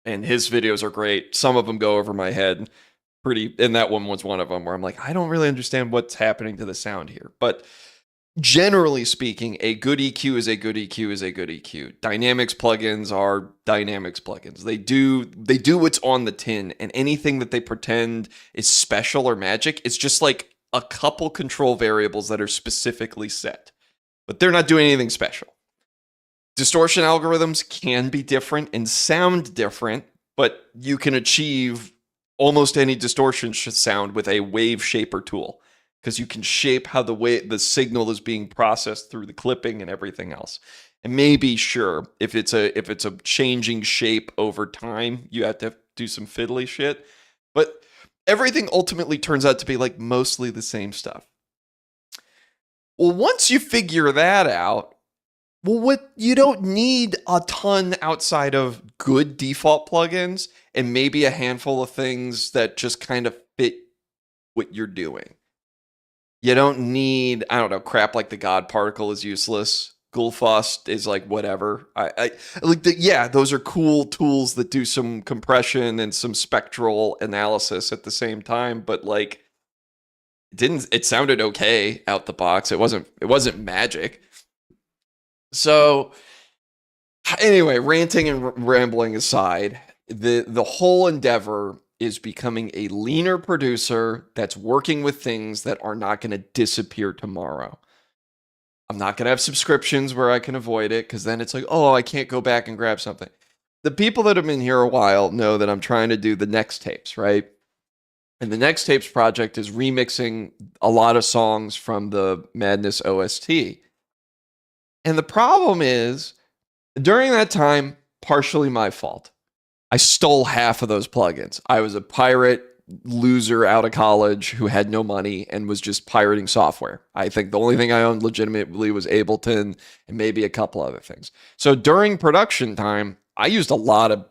and his videos are great. Some of them go over my head and that one was one of them where I'm like, I don't really understand what's happening to the sound here, but generally speaking, a good EQ is a good EQ is a good EQ. Dynamics plugins are dynamics plugins. They do what's on the tin, and anything that they pretend is special or magic is just like a couple control variables that are specifically set, but they're not doing anything special. Distortion algorithms can be different and sound different, but you can achieve almost any distortion sound with a wave shaper tool, because you can shape how the signal is being processed through the clipping and everything else. And maybe, sure, if it's a changing shape over time, you have to do some fiddly shit. But everything ultimately turns out to be like mostly the same stuff. Well, once you figure that out, you don't need a ton outside of good default plugins and maybe a handful of things that just kind of fit what you're doing. You don't need, I don't know, crap like the God particle is useless. Gulfast is like whatever. Those are cool tools that do some compression and some spectral analysis at the same time, but like it sounded okay out the box. It wasn't magic. So anyway, ranting and rambling aside, the whole endeavor is becoming a leaner producer that's working with things that are not going to disappear tomorrow. I'm not going to have subscriptions where I can avoid it, because then it's like, oh, I can't go back and grab something. The people that have been here a while know that I'm trying to do the Next Tapes, right? And the Next Tapes project is remixing a lot of songs from the Madness OST. And the problem is, during that time, partially my fault. I stole half of those plugins. I was a pirate loser out of college who had no money and was just pirating software. I think the only thing I owned legitimately was Ableton and maybe a couple other things. So during production time, I used a lot of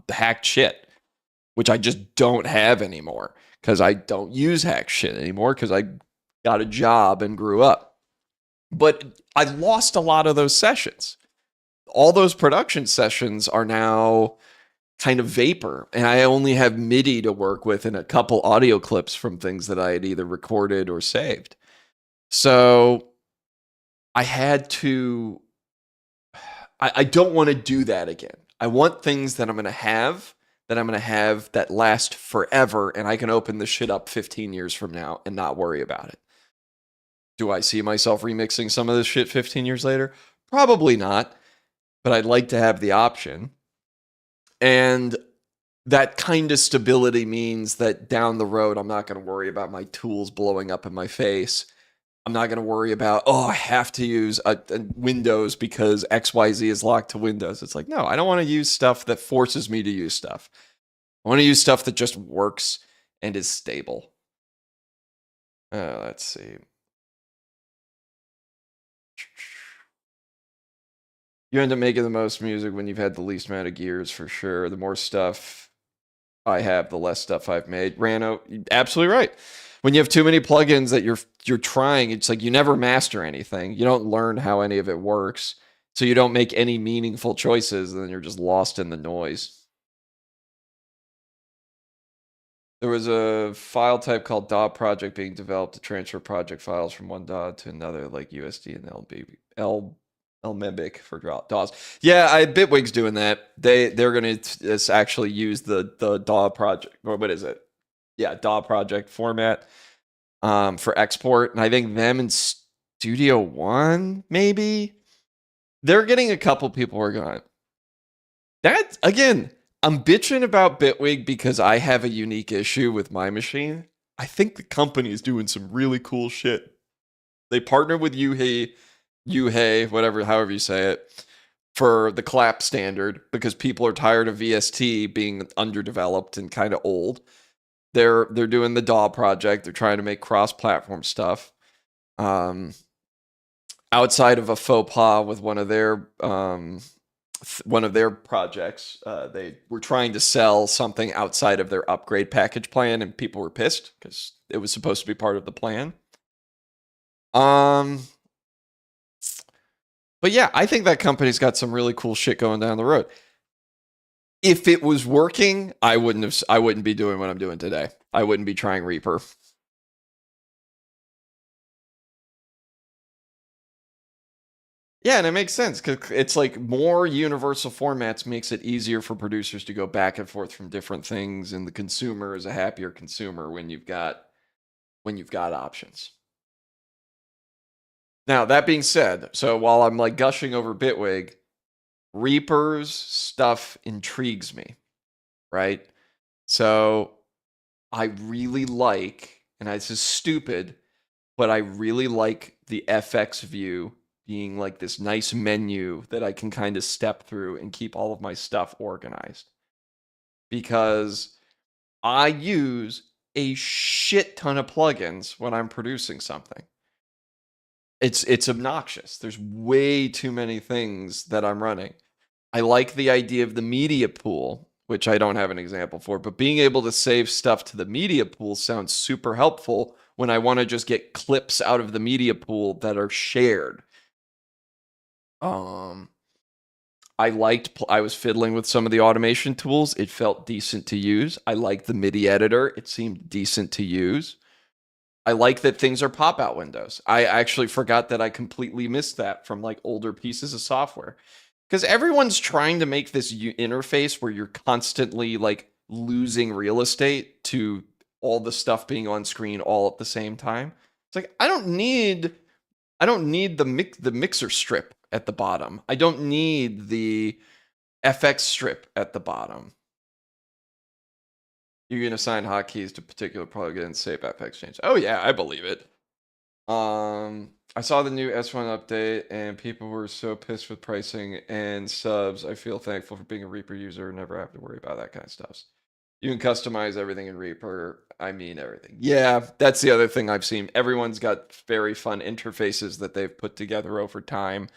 hacked shit, which I just don't have anymore because I don't use hack shit anymore because I got a job and grew up. But I lost a lot of those sessions. All those production sessions are now kind of vapor, and I only have MIDI to work with and a couple audio clips from things that I had either recorded or saved. So I had to, I don't want to do that again. I want things that I'm going to have that last forever, and I can open this shit up 15 years from now and not worry about it. Do I see myself remixing some of this shit 15 years later? Probably not, but I'd like to have the option. And that kind of stability means that down the road, I'm not going to worry about my tools blowing up in my face. I'm not going to worry about, I have to use a Windows because XYZ is locked to Windows. It's like, no, I don't want to use stuff that forces me to use stuff. I want to use stuff that just works and is stable. Let's see. You end up making the most music when you've had the least amount of gears, for sure. The more stuff I have, the less stuff I've made. Rano, absolutely right. When you have too many plugins that you're trying, it's like you never master anything. You don't learn how any of it works. So you don't make any meaningful choices, and then you're just lost in the noise. There was a file type called DAW project being developed to transfer project files from one DAW to another, like USD and LMebic for DAWs. Yeah, Bitwig's doing that. They're going to actually use the DAW project, or what is it? Yeah, DAW project format for export. And I think them and Studio One, maybe, they're getting a couple people working on it. That, again, I'm bitching about Bitwig because I have a unique issue with my machine. I think the company is doing some really cool shit. They partnered with Yuhei, whatever, however you say it, for the clap standard because people are tired of VST being underdeveloped and kind of old. They're doing the DAW project. They're trying to make cross-platform stuff. Outside of a faux pas with one of their projects, they were trying to sell something outside of their upgrade package plan, and people were pissed because it was supposed to be part of the plan. But yeah, I think that company's got some really cool shit going down the road. If it was working, I wouldn't be doing what I'm doing today. I wouldn't be trying Reaper. Yeah, and it makes sense because it's like more universal formats makes it easier for producers to go back and forth from different things, and the consumer is a happier consumer when you've got options. Now, that being said, so while I'm like gushing over Bitwig, Reaper's stuff intrigues me, right? So I really like, and this is stupid, but I really like the FX view being like this nice menu that I can kind of step through and keep all of my stuff organized. Because I use a shit ton of plugins when I'm producing something. It's obnoxious. There's way too many things that I'm running. I like the idea of the media pool, which I don't have an example for, but being able to save stuff to the media pool sounds super helpful when I want to just get clips out of the media pool that are shared. I was fiddling with some of the automation tools. It felt decent to use. I liked the MIDI editor. It seemed decent to use. I like that things are pop-out windows. I actually forgot that I completely missed that from like older pieces of software. Because everyone's trying to make this interface where you're constantly like losing real estate to all the stuff being on screen all at the same time. It's like I don't need the mixer strip at the bottom. I don't need the FX strip at the bottom. You're going to assign hotkeys to particular plugins, save FX change. Oh yeah, I believe it. I saw the new S1 update and people were so pissed with pricing and subs. I feel thankful for being a Reaper user and never have to worry about that kind of stuff. You can customize everything in Reaper. I mean, everything. Yeah, that's the other thing I've seen. Everyone's got very fun interfaces that they've put together over time.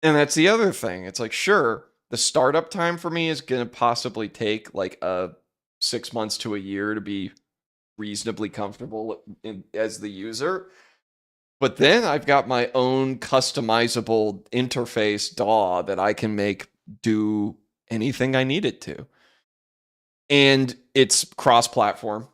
And that's the other thing. It's like, sure, the startup time for me is going to possibly take like 6 months to a year to be reasonably comfortable as the user. But then I've got my own customizable interface DAW that I can make do anything I need it to. And it's cross-platform.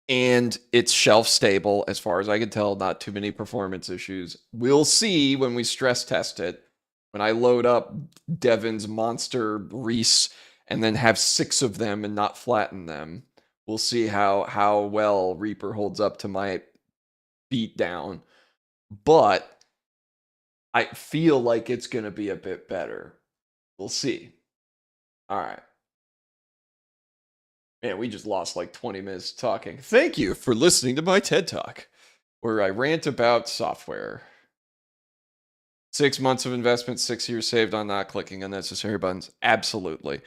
And it's shelf stable, as far as I can tell, not too many performance issues. We'll see when we stress test it. When I load up Devin's monster Reese and then have 6 of them and not flatten them, we'll see how well Reaper holds up to my beatdown. But I feel like it's going to be a bit better. We'll see. All right. Man, we just lost like 20 minutes talking. Thank you for listening to my TED Talk, where I rant about software. 6 months of investment, 6 years saved on not clicking unnecessary buttons. Absolutely.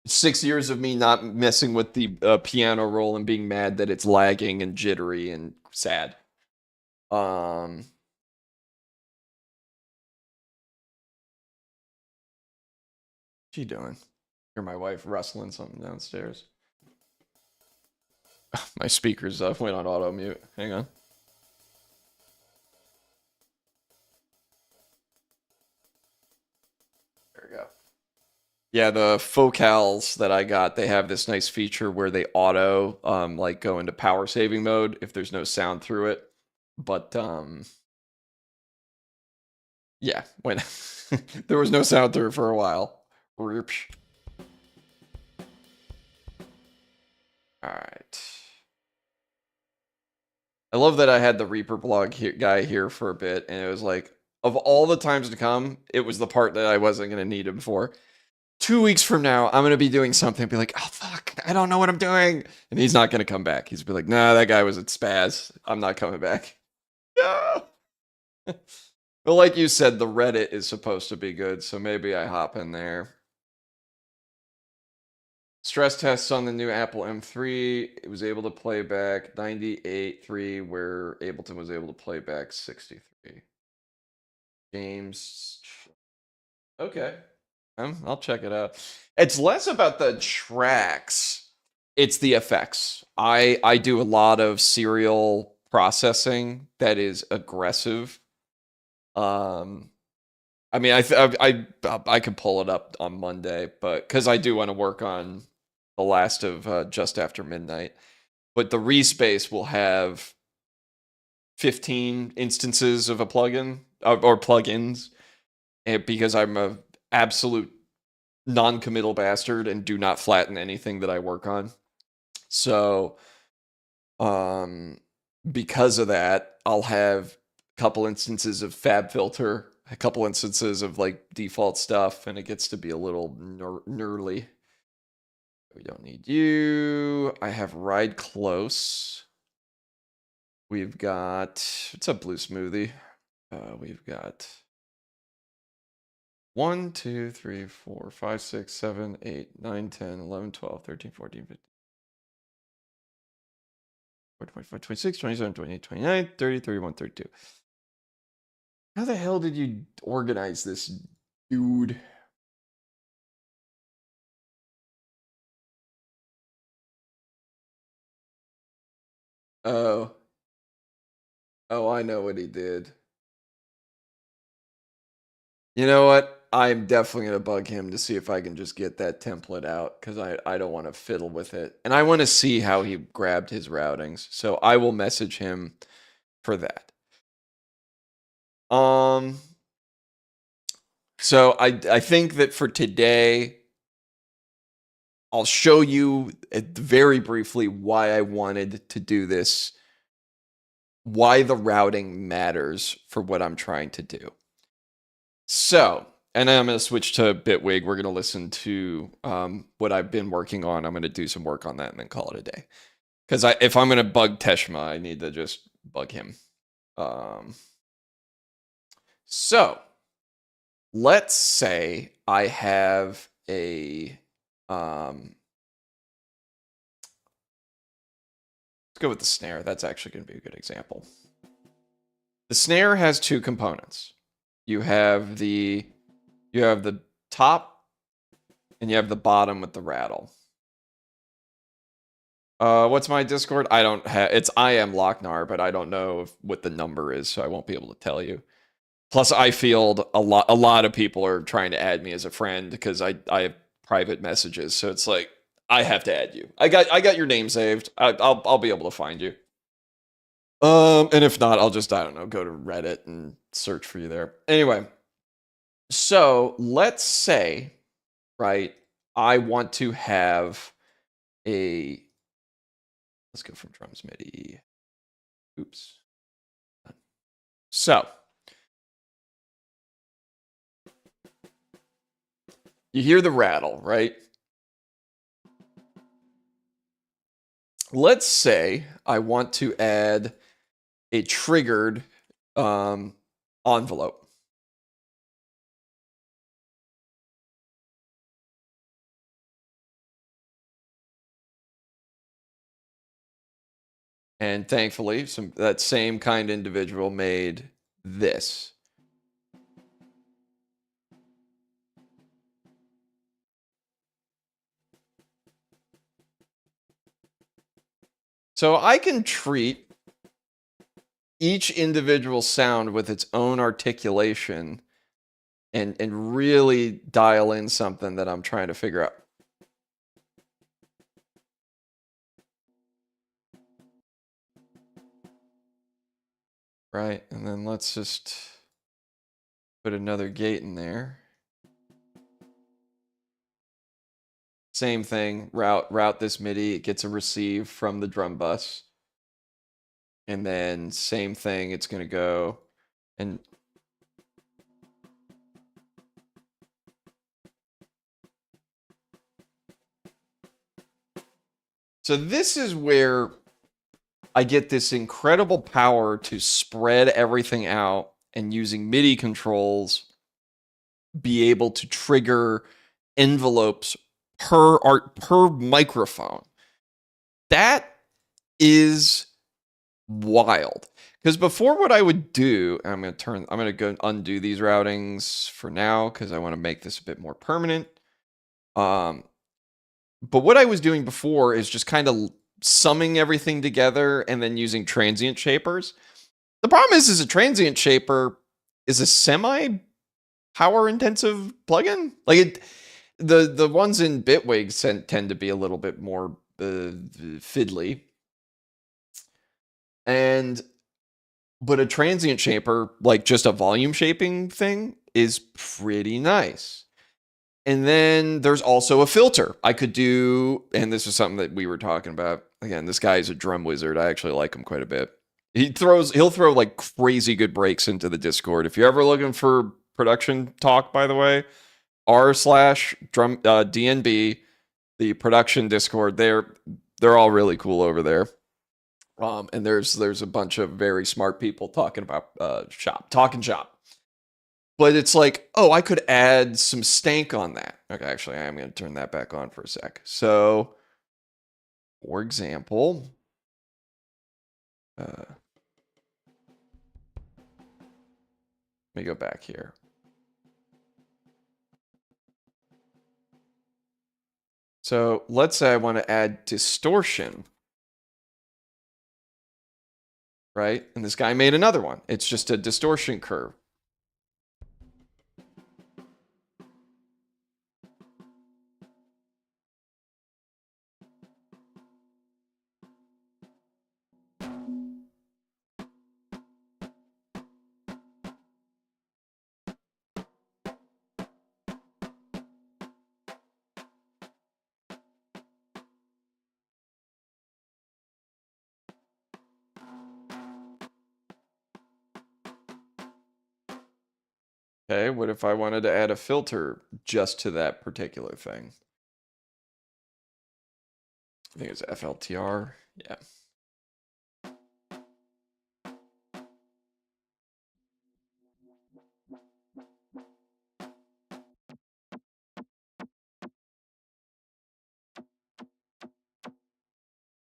6 years of me not messing with the piano roll and being mad that it's lagging and jittery and sad. What you doing? Hear my wife rustling something downstairs. My speakers went on auto mute. Hang on. There we go. Yeah, the focals that I got, they have this nice feature where they auto like go into power saving mode if there's no sound through it. But yeah, when there was no sound through it for a while. All right. I love that I had the Reaper blog guy here for a bit, and it was like, of all the times to come, it was the part that I wasn't going to need him for. 2 weeks from now, I'm going to be doing something, be like, oh, fuck, I don't know what I'm doing. And he's not going to come back. He's be like, nah, that guy was at Spaz. I'm not coming back. No! But like you said, the Reddit is supposed to be good, so maybe I hop in there. Stress tests on the new Apple M3. It was able to play back 98.3, where Ableton was able to play back 63. James. Okay. I'll check it out. It's less about the tracks. It's the effects. I do a lot of serial processing that is aggressive. I mean, I could pull it up on Monday, but because I do want to work on the last of Just After Midnight. But the Respace will have 15 instances of a plugin or plugins, and because I'm a absolute non-committal bastard and do not flatten anything that I work on. So, because of that, I'll have a couple instances of FabFilter, a couple instances of like default stuff, and it gets to be a little gnarly. We don't need you. I have Ride Close. We've got, what's up, Blue Smoothie? We've got 1, 2, 3, 4, 5, 6, 7, 8, 9, 10, 11, 12, 13, 14, 15, 24, 25, 26, 27, 28, 29, 30, 31, 32. How the hell did you organize this, dude? Oh. Oh, I know what he did. You know what? I'm definitely going to bug him to see if I can just get that template out, because I don't want to fiddle with it. And I want to see how he grabbed his routings. So I will message him for that. So I think that for today, I'll show you very briefly why I wanted to do this, why the routing matters for what I'm trying to do. So, and then I'm going to switch to Bitwig. We're going to listen to what I've been working on. I'm going to do some work on that and then call it a day. Because if I'm going to bug Teshma, I need to just bug him. So let's say I have a let's go with the snare. That's actually going to be a good example. The snare has two components. You have the top and you have the bottom with the rattle. What's my Discord? I don't have I am Locknar, but I don't know what the number is, so I won't be able to tell you. Plus, I field a lot of people are trying to add me as a friend because I have private messages, so it's like I have to add you. I got your name saved. I'll be able to find you. And if not, I'll just, I don't know, go to Reddit and search for you there. Anyway, so let's say, right, I want to have a, let's go from drums MIDI. Oops. So you hear the rattle, right? Let's say I want to add a triggered envelope. And thankfully, that same kind individual made this. So I can treat each individual sound with its own articulation and really dial in something that I'm trying to figure out. Right, and then let's just put another gate in there. Same thing, route this MIDI, it gets a receive from the drum bus. And then same thing, it's gonna go and so this is where I get this incredible power to spread everything out and using MIDI controls be able to trigger envelopes per microphone. That is wild. Because before, what I would do, I'm gonna go undo these routings for now because I want to make this a bit more permanent. But what I was doing before is just kind of summing everything together and then using transient shapers. The problem is a transient shaper is a semi power intensive plugin. Like the ones in Bitwig tend to be a little bit more fiddly. But a transient shaper, like just a volume shaping thing, is pretty nice. And then there's also a filter. I could do, and this is something that we were talking about. Again, this guy is a drum wizard. I actually like him quite a bit. He'll throw like crazy good breaks into the Discord. If you're ever looking for production talk, by the way, r/drum DNB, the production Discord, they're all really cool over there. And there's a bunch of very smart people talking about talking shop. But it's like, oh, I could add some stank on that. Okay, actually, I am going to turn that back on for a sec. So, for example, let me go back here. So let's say I want to add distortion, right? And this guy made another one. It's just a distortion curve. Okay, what if I wanted to add a filter just to that particular thing? I think it's FLTR. Yeah.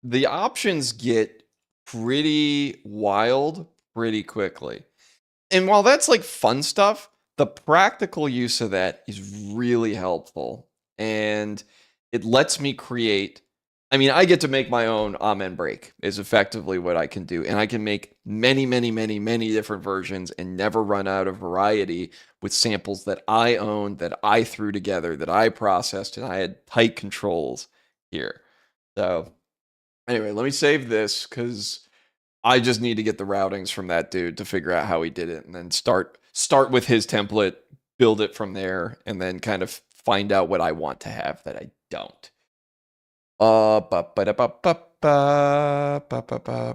The options get pretty wild pretty quickly. And while that's like fun stuff, the practical use of that is really helpful. And it lets me create. I mean, I get to make my own amen break, is effectively what I can do. And I can make many, many, many, many different versions and never run out of variety with samples that I own, that I threw together, that I processed, and I had tight controls here. So, anyway, let me save this because I just need to get the routings from that dude to figure out how he did it, and then start with his template, build it from there, and then kind of find out what I want to have that I don't. All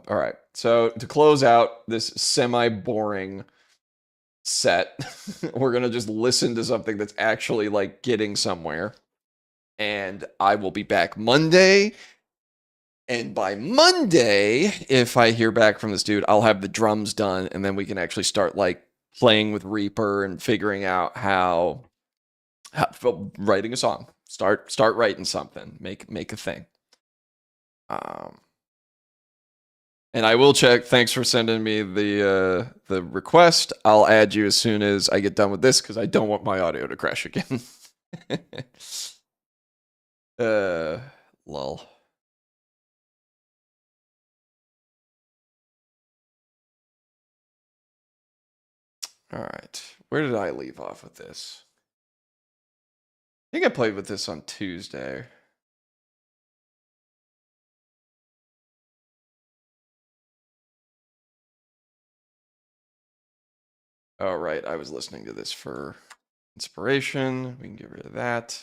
right. So to close out this semi-boring set, we're gonna just listen to something that's actually like getting somewhere. And I will be back Monday. And by Monday, if I hear back from this dude, I'll have the drums done, and then we can actually start like playing with Reaper and figuring out how writing a song. Start writing something. Make a thing. And I will check. Thanks for sending me the request. I'll add you as soon as I get done with this because I don't want my audio to crash again. Lol. All right. Where did I leave off with this? I think I played with this on Tuesday. Oh, right. I was listening to this for inspiration. We can get rid of that.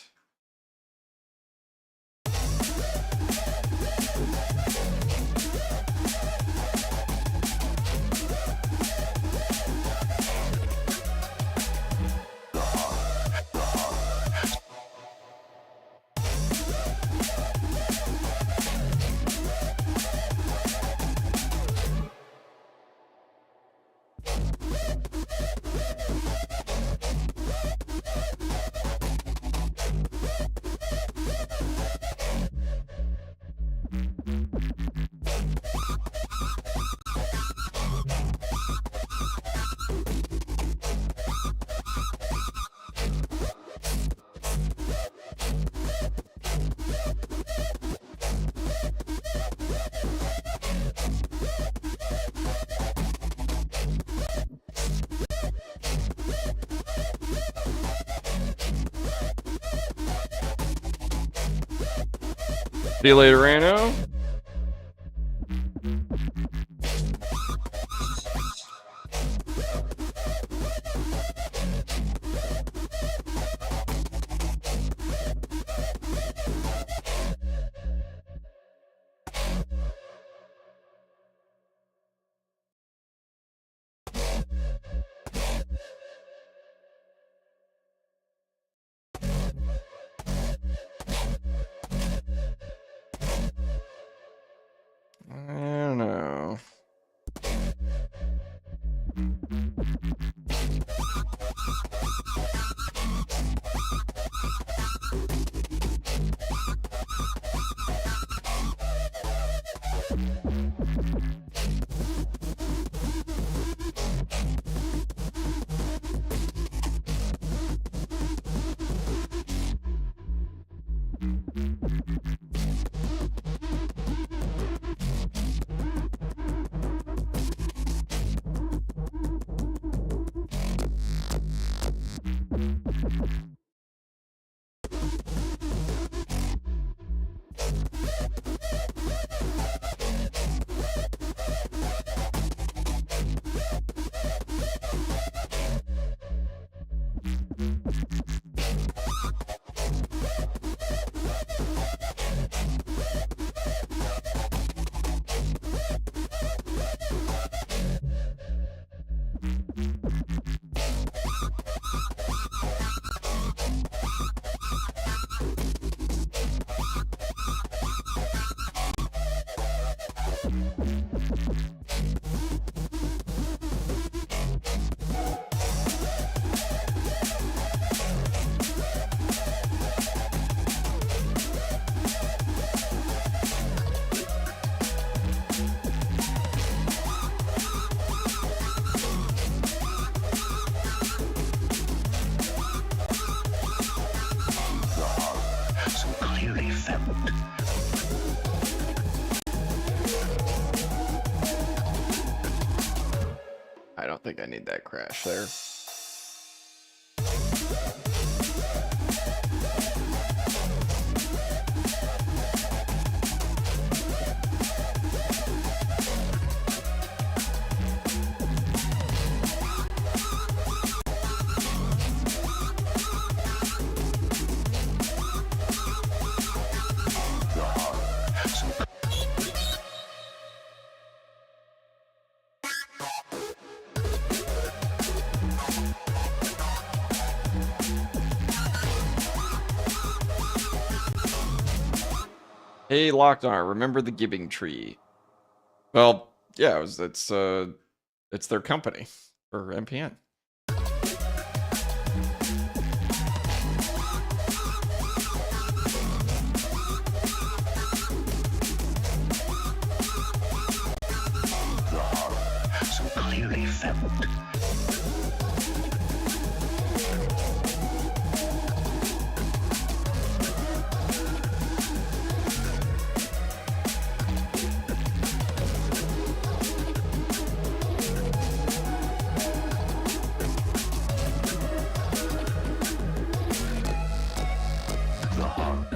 See you later, Rano. I don't know. I don't think I need that crash there. Hey, Locknar, remember the Giving Tree? Well, yeah, it's their company for MPN. So clearly felt. The heart.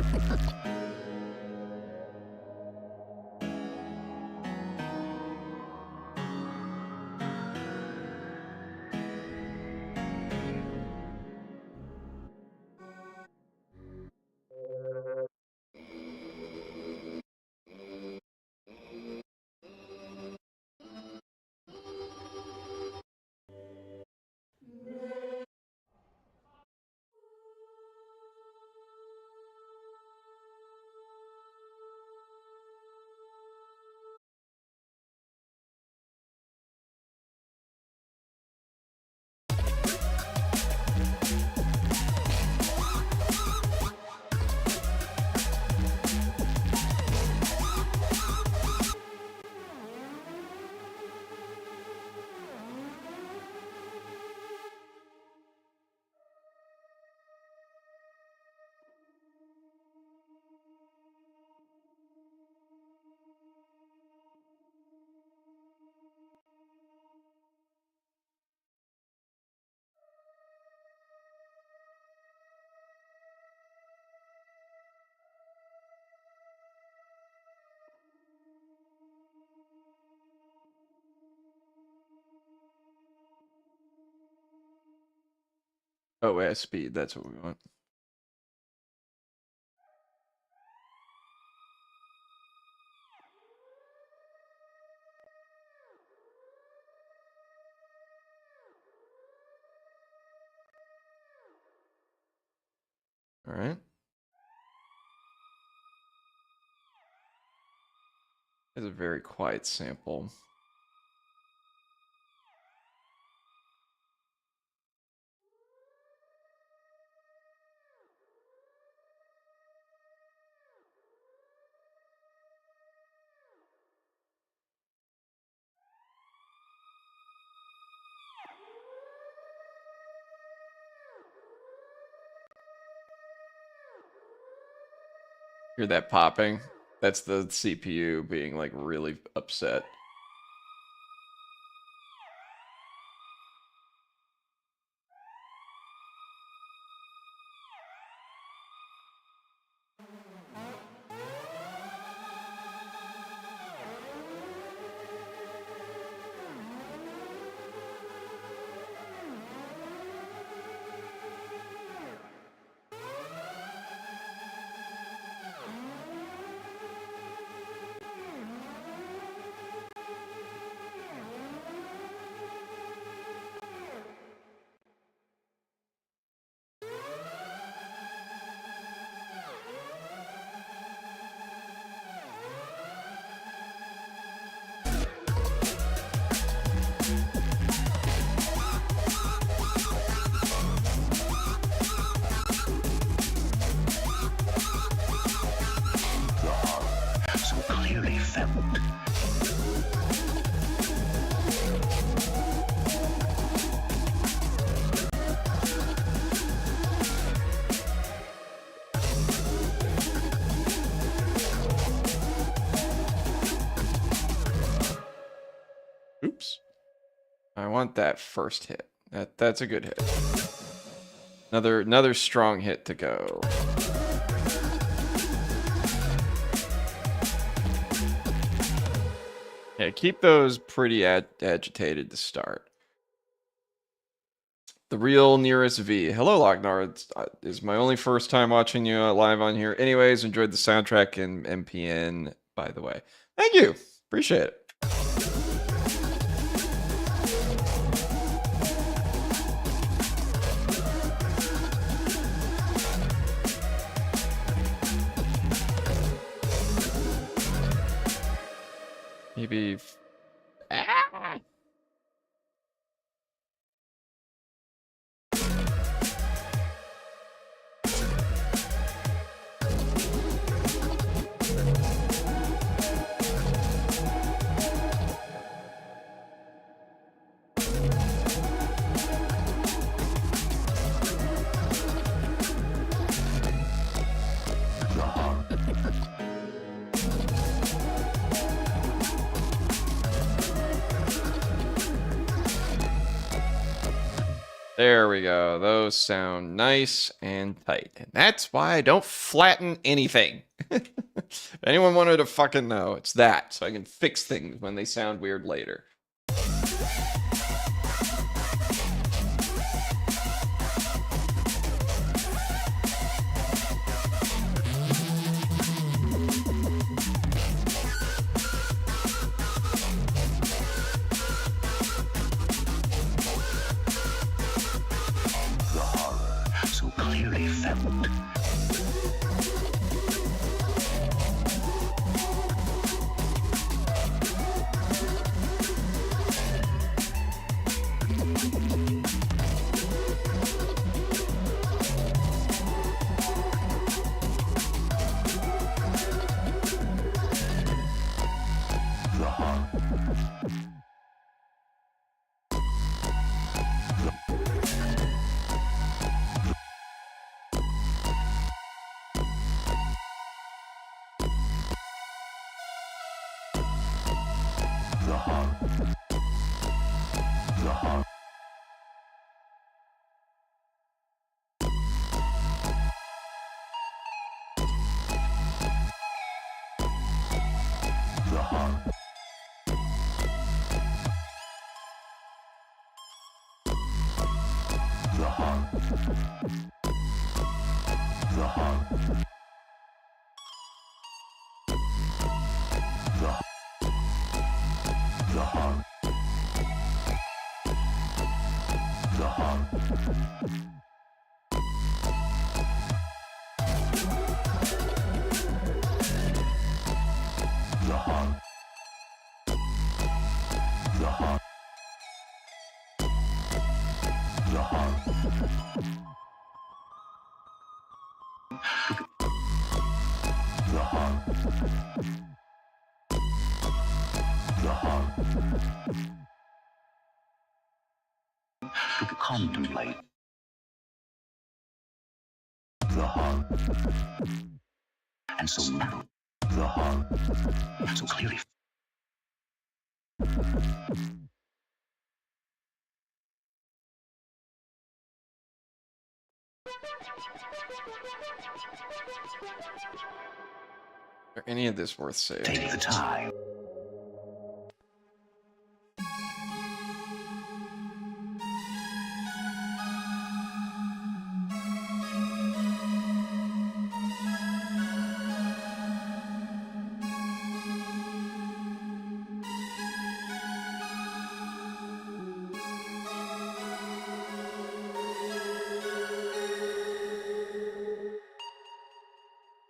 OS speed, that's what we want. All right. It's a very quiet sample. Hear that popping? That's the CPU being like really upset. I want that first hit. That's a good hit. Another strong hit to go. Yeah, keep those pretty agitated to start. The real nearest V. Hello, Locknar. It's my only first time watching you live on here. Anyways, enjoyed the soundtrack and MPN, by the way. Thank you. Appreciate it. Maybe... Ah! There we go. Those sound nice and tight. And that's why I don't flatten anything. If anyone wanted to fucking know, it's that. So I can fix things when they sound weird later. The horror so clearly felt. The horror. The horror. The horror. The horror. The horror. The horror. The horror. The horror. The horror. The horror. The horror. The horror. The horror. To contemplate. The horror. And so now, the horror. So clearly. Are any of this worth saving? Take the time.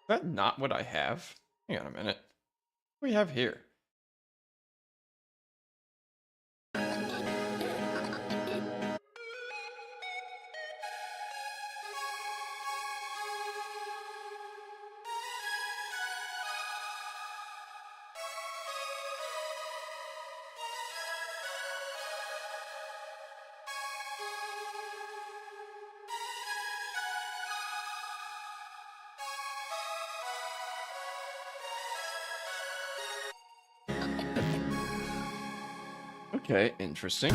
Is that not what I have? Hang on a minute. What do we have here? Okay, interesting.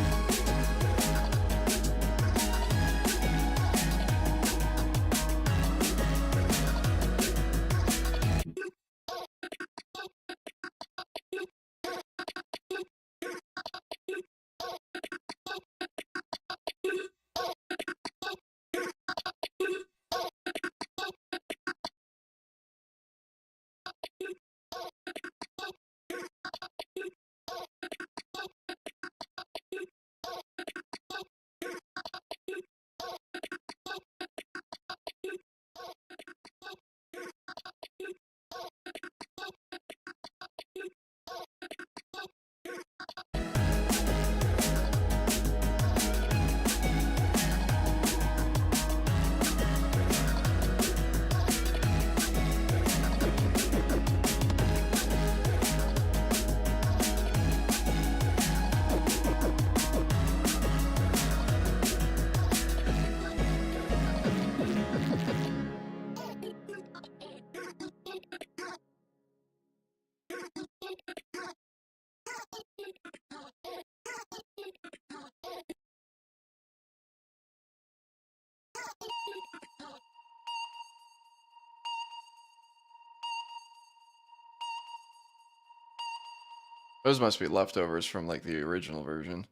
Those must be leftovers from like the original version.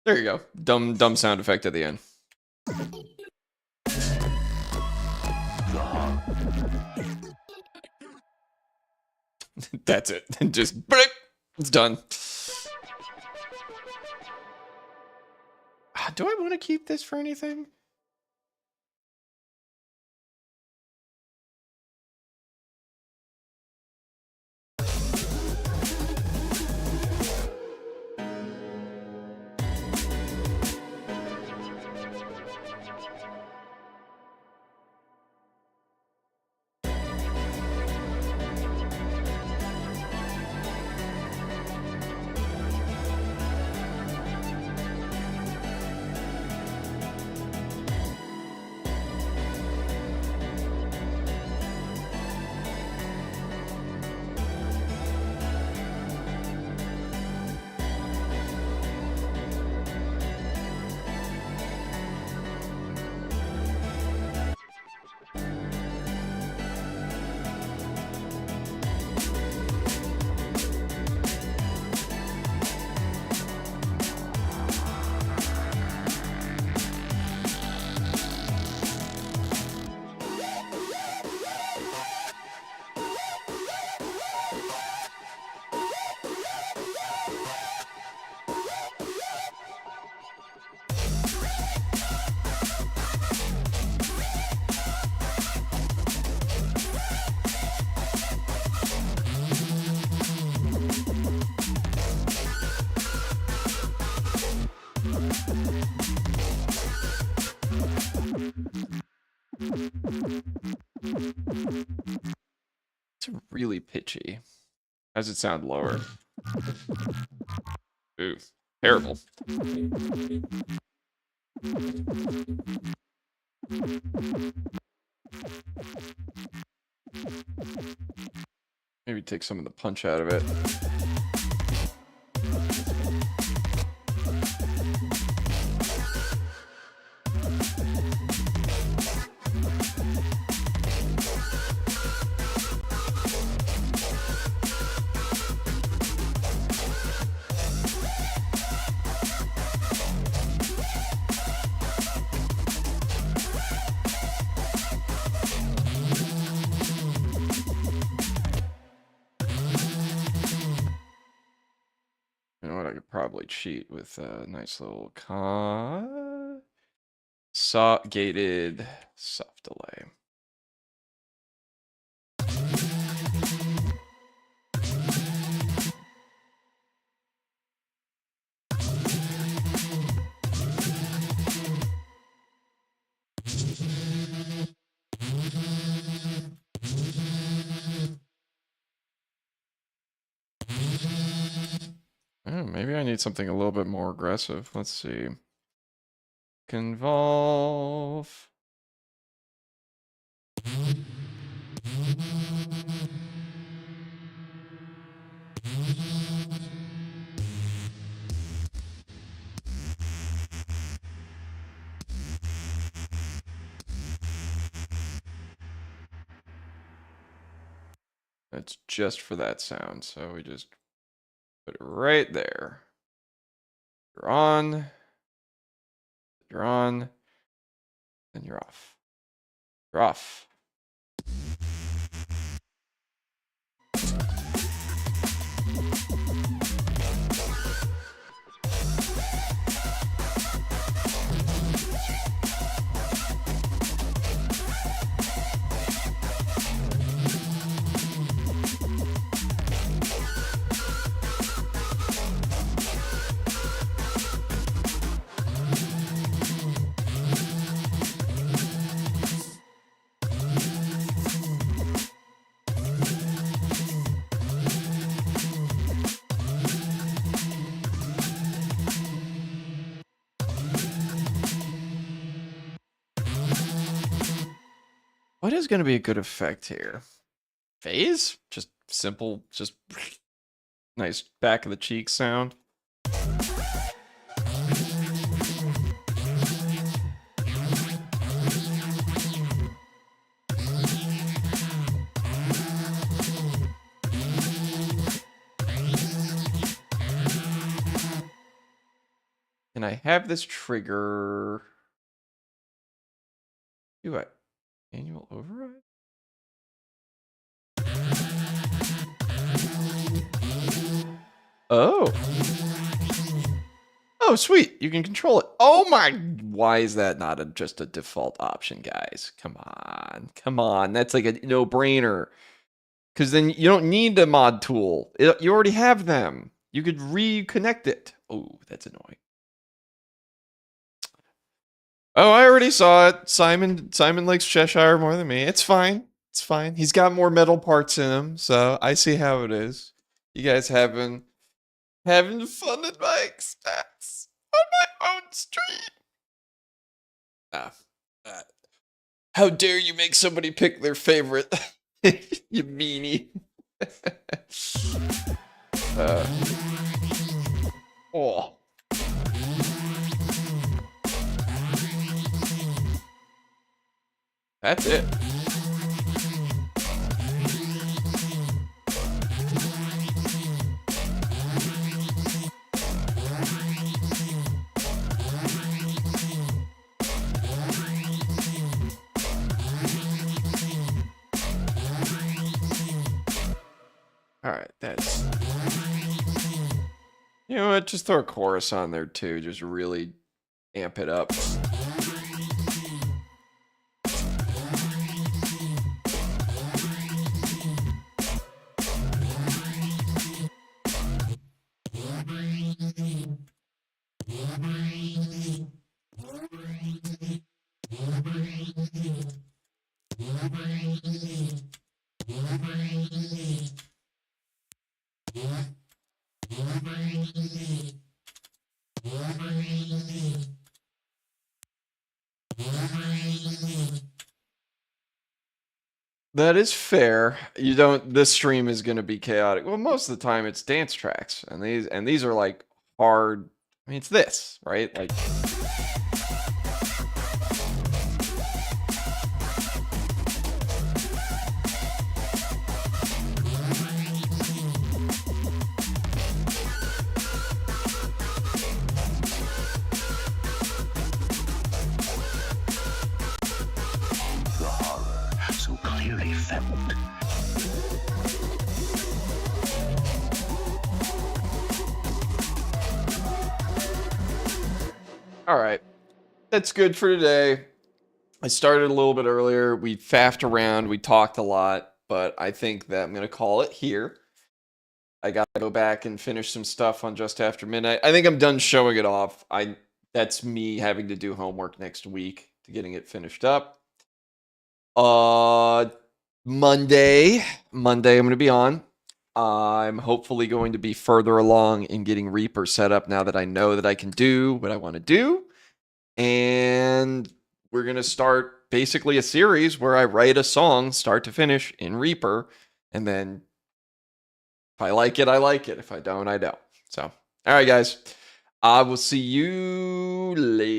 There you go. Dumb sound effect at the end. That's it. Just blip, it's done. Do I want to keep this for anything? It's really pitchy. How does it sound lower? Ooh, terrible. Maybe take some of the punch out of it. You know what? I could probably cheat with a nice little gated soft delay. Oh, maybe I need something a little bit more aggressive. Let's see. Convolve. That's just for that sound. So we just put it right there. You're on. You're on. And you're off. You're off. What is going to be a good effect here? Phase? Just simple, just nice back of the cheek sound. And I have this trigger. Do I? Manual override? Oh. Oh, sweet. You can control it. Oh my. Why is that not just a default option, guys? Come on. Come on. That's like a no-brainer. Because then you don't need a mod tool. You already have them. You could reconnect it. Oh, that's annoying. Oh, I already saw it. Simon likes Cheshire more than me. It's fine. It's fine. He's got more metal parts in him, so I see how it is. You guys having fun at my expense on my own stream. How dare you make somebody pick their favorite? You meanie. Oh. That's it. All right, that's... You know what? Just throw a chorus on there too. Just really amp it up. That is fair. You don't. This stream is going to be chaotic. Well, most of the time it's dance tracks, and these are like hard. I mean, it's this, right? Like. The horror so clearly felt. All right, that's good for today. I started a little bit earlier. We faffed around. We talked a lot, but I think that I'm going to call it here. I got to go back and finish some stuff on Just After Midnight. I think I'm done showing it off. That's me having to do homework next week to getting it finished up. Monday I'm going to be on. I'm hopefully going to be further along in getting Reaper set up now that I know that I can do what I want to do. And we're going to start basically a series where I write a song start to finish in Reaper. And then if I like it, I like it. If I don't, I don't. So, all right, guys. I will see you later.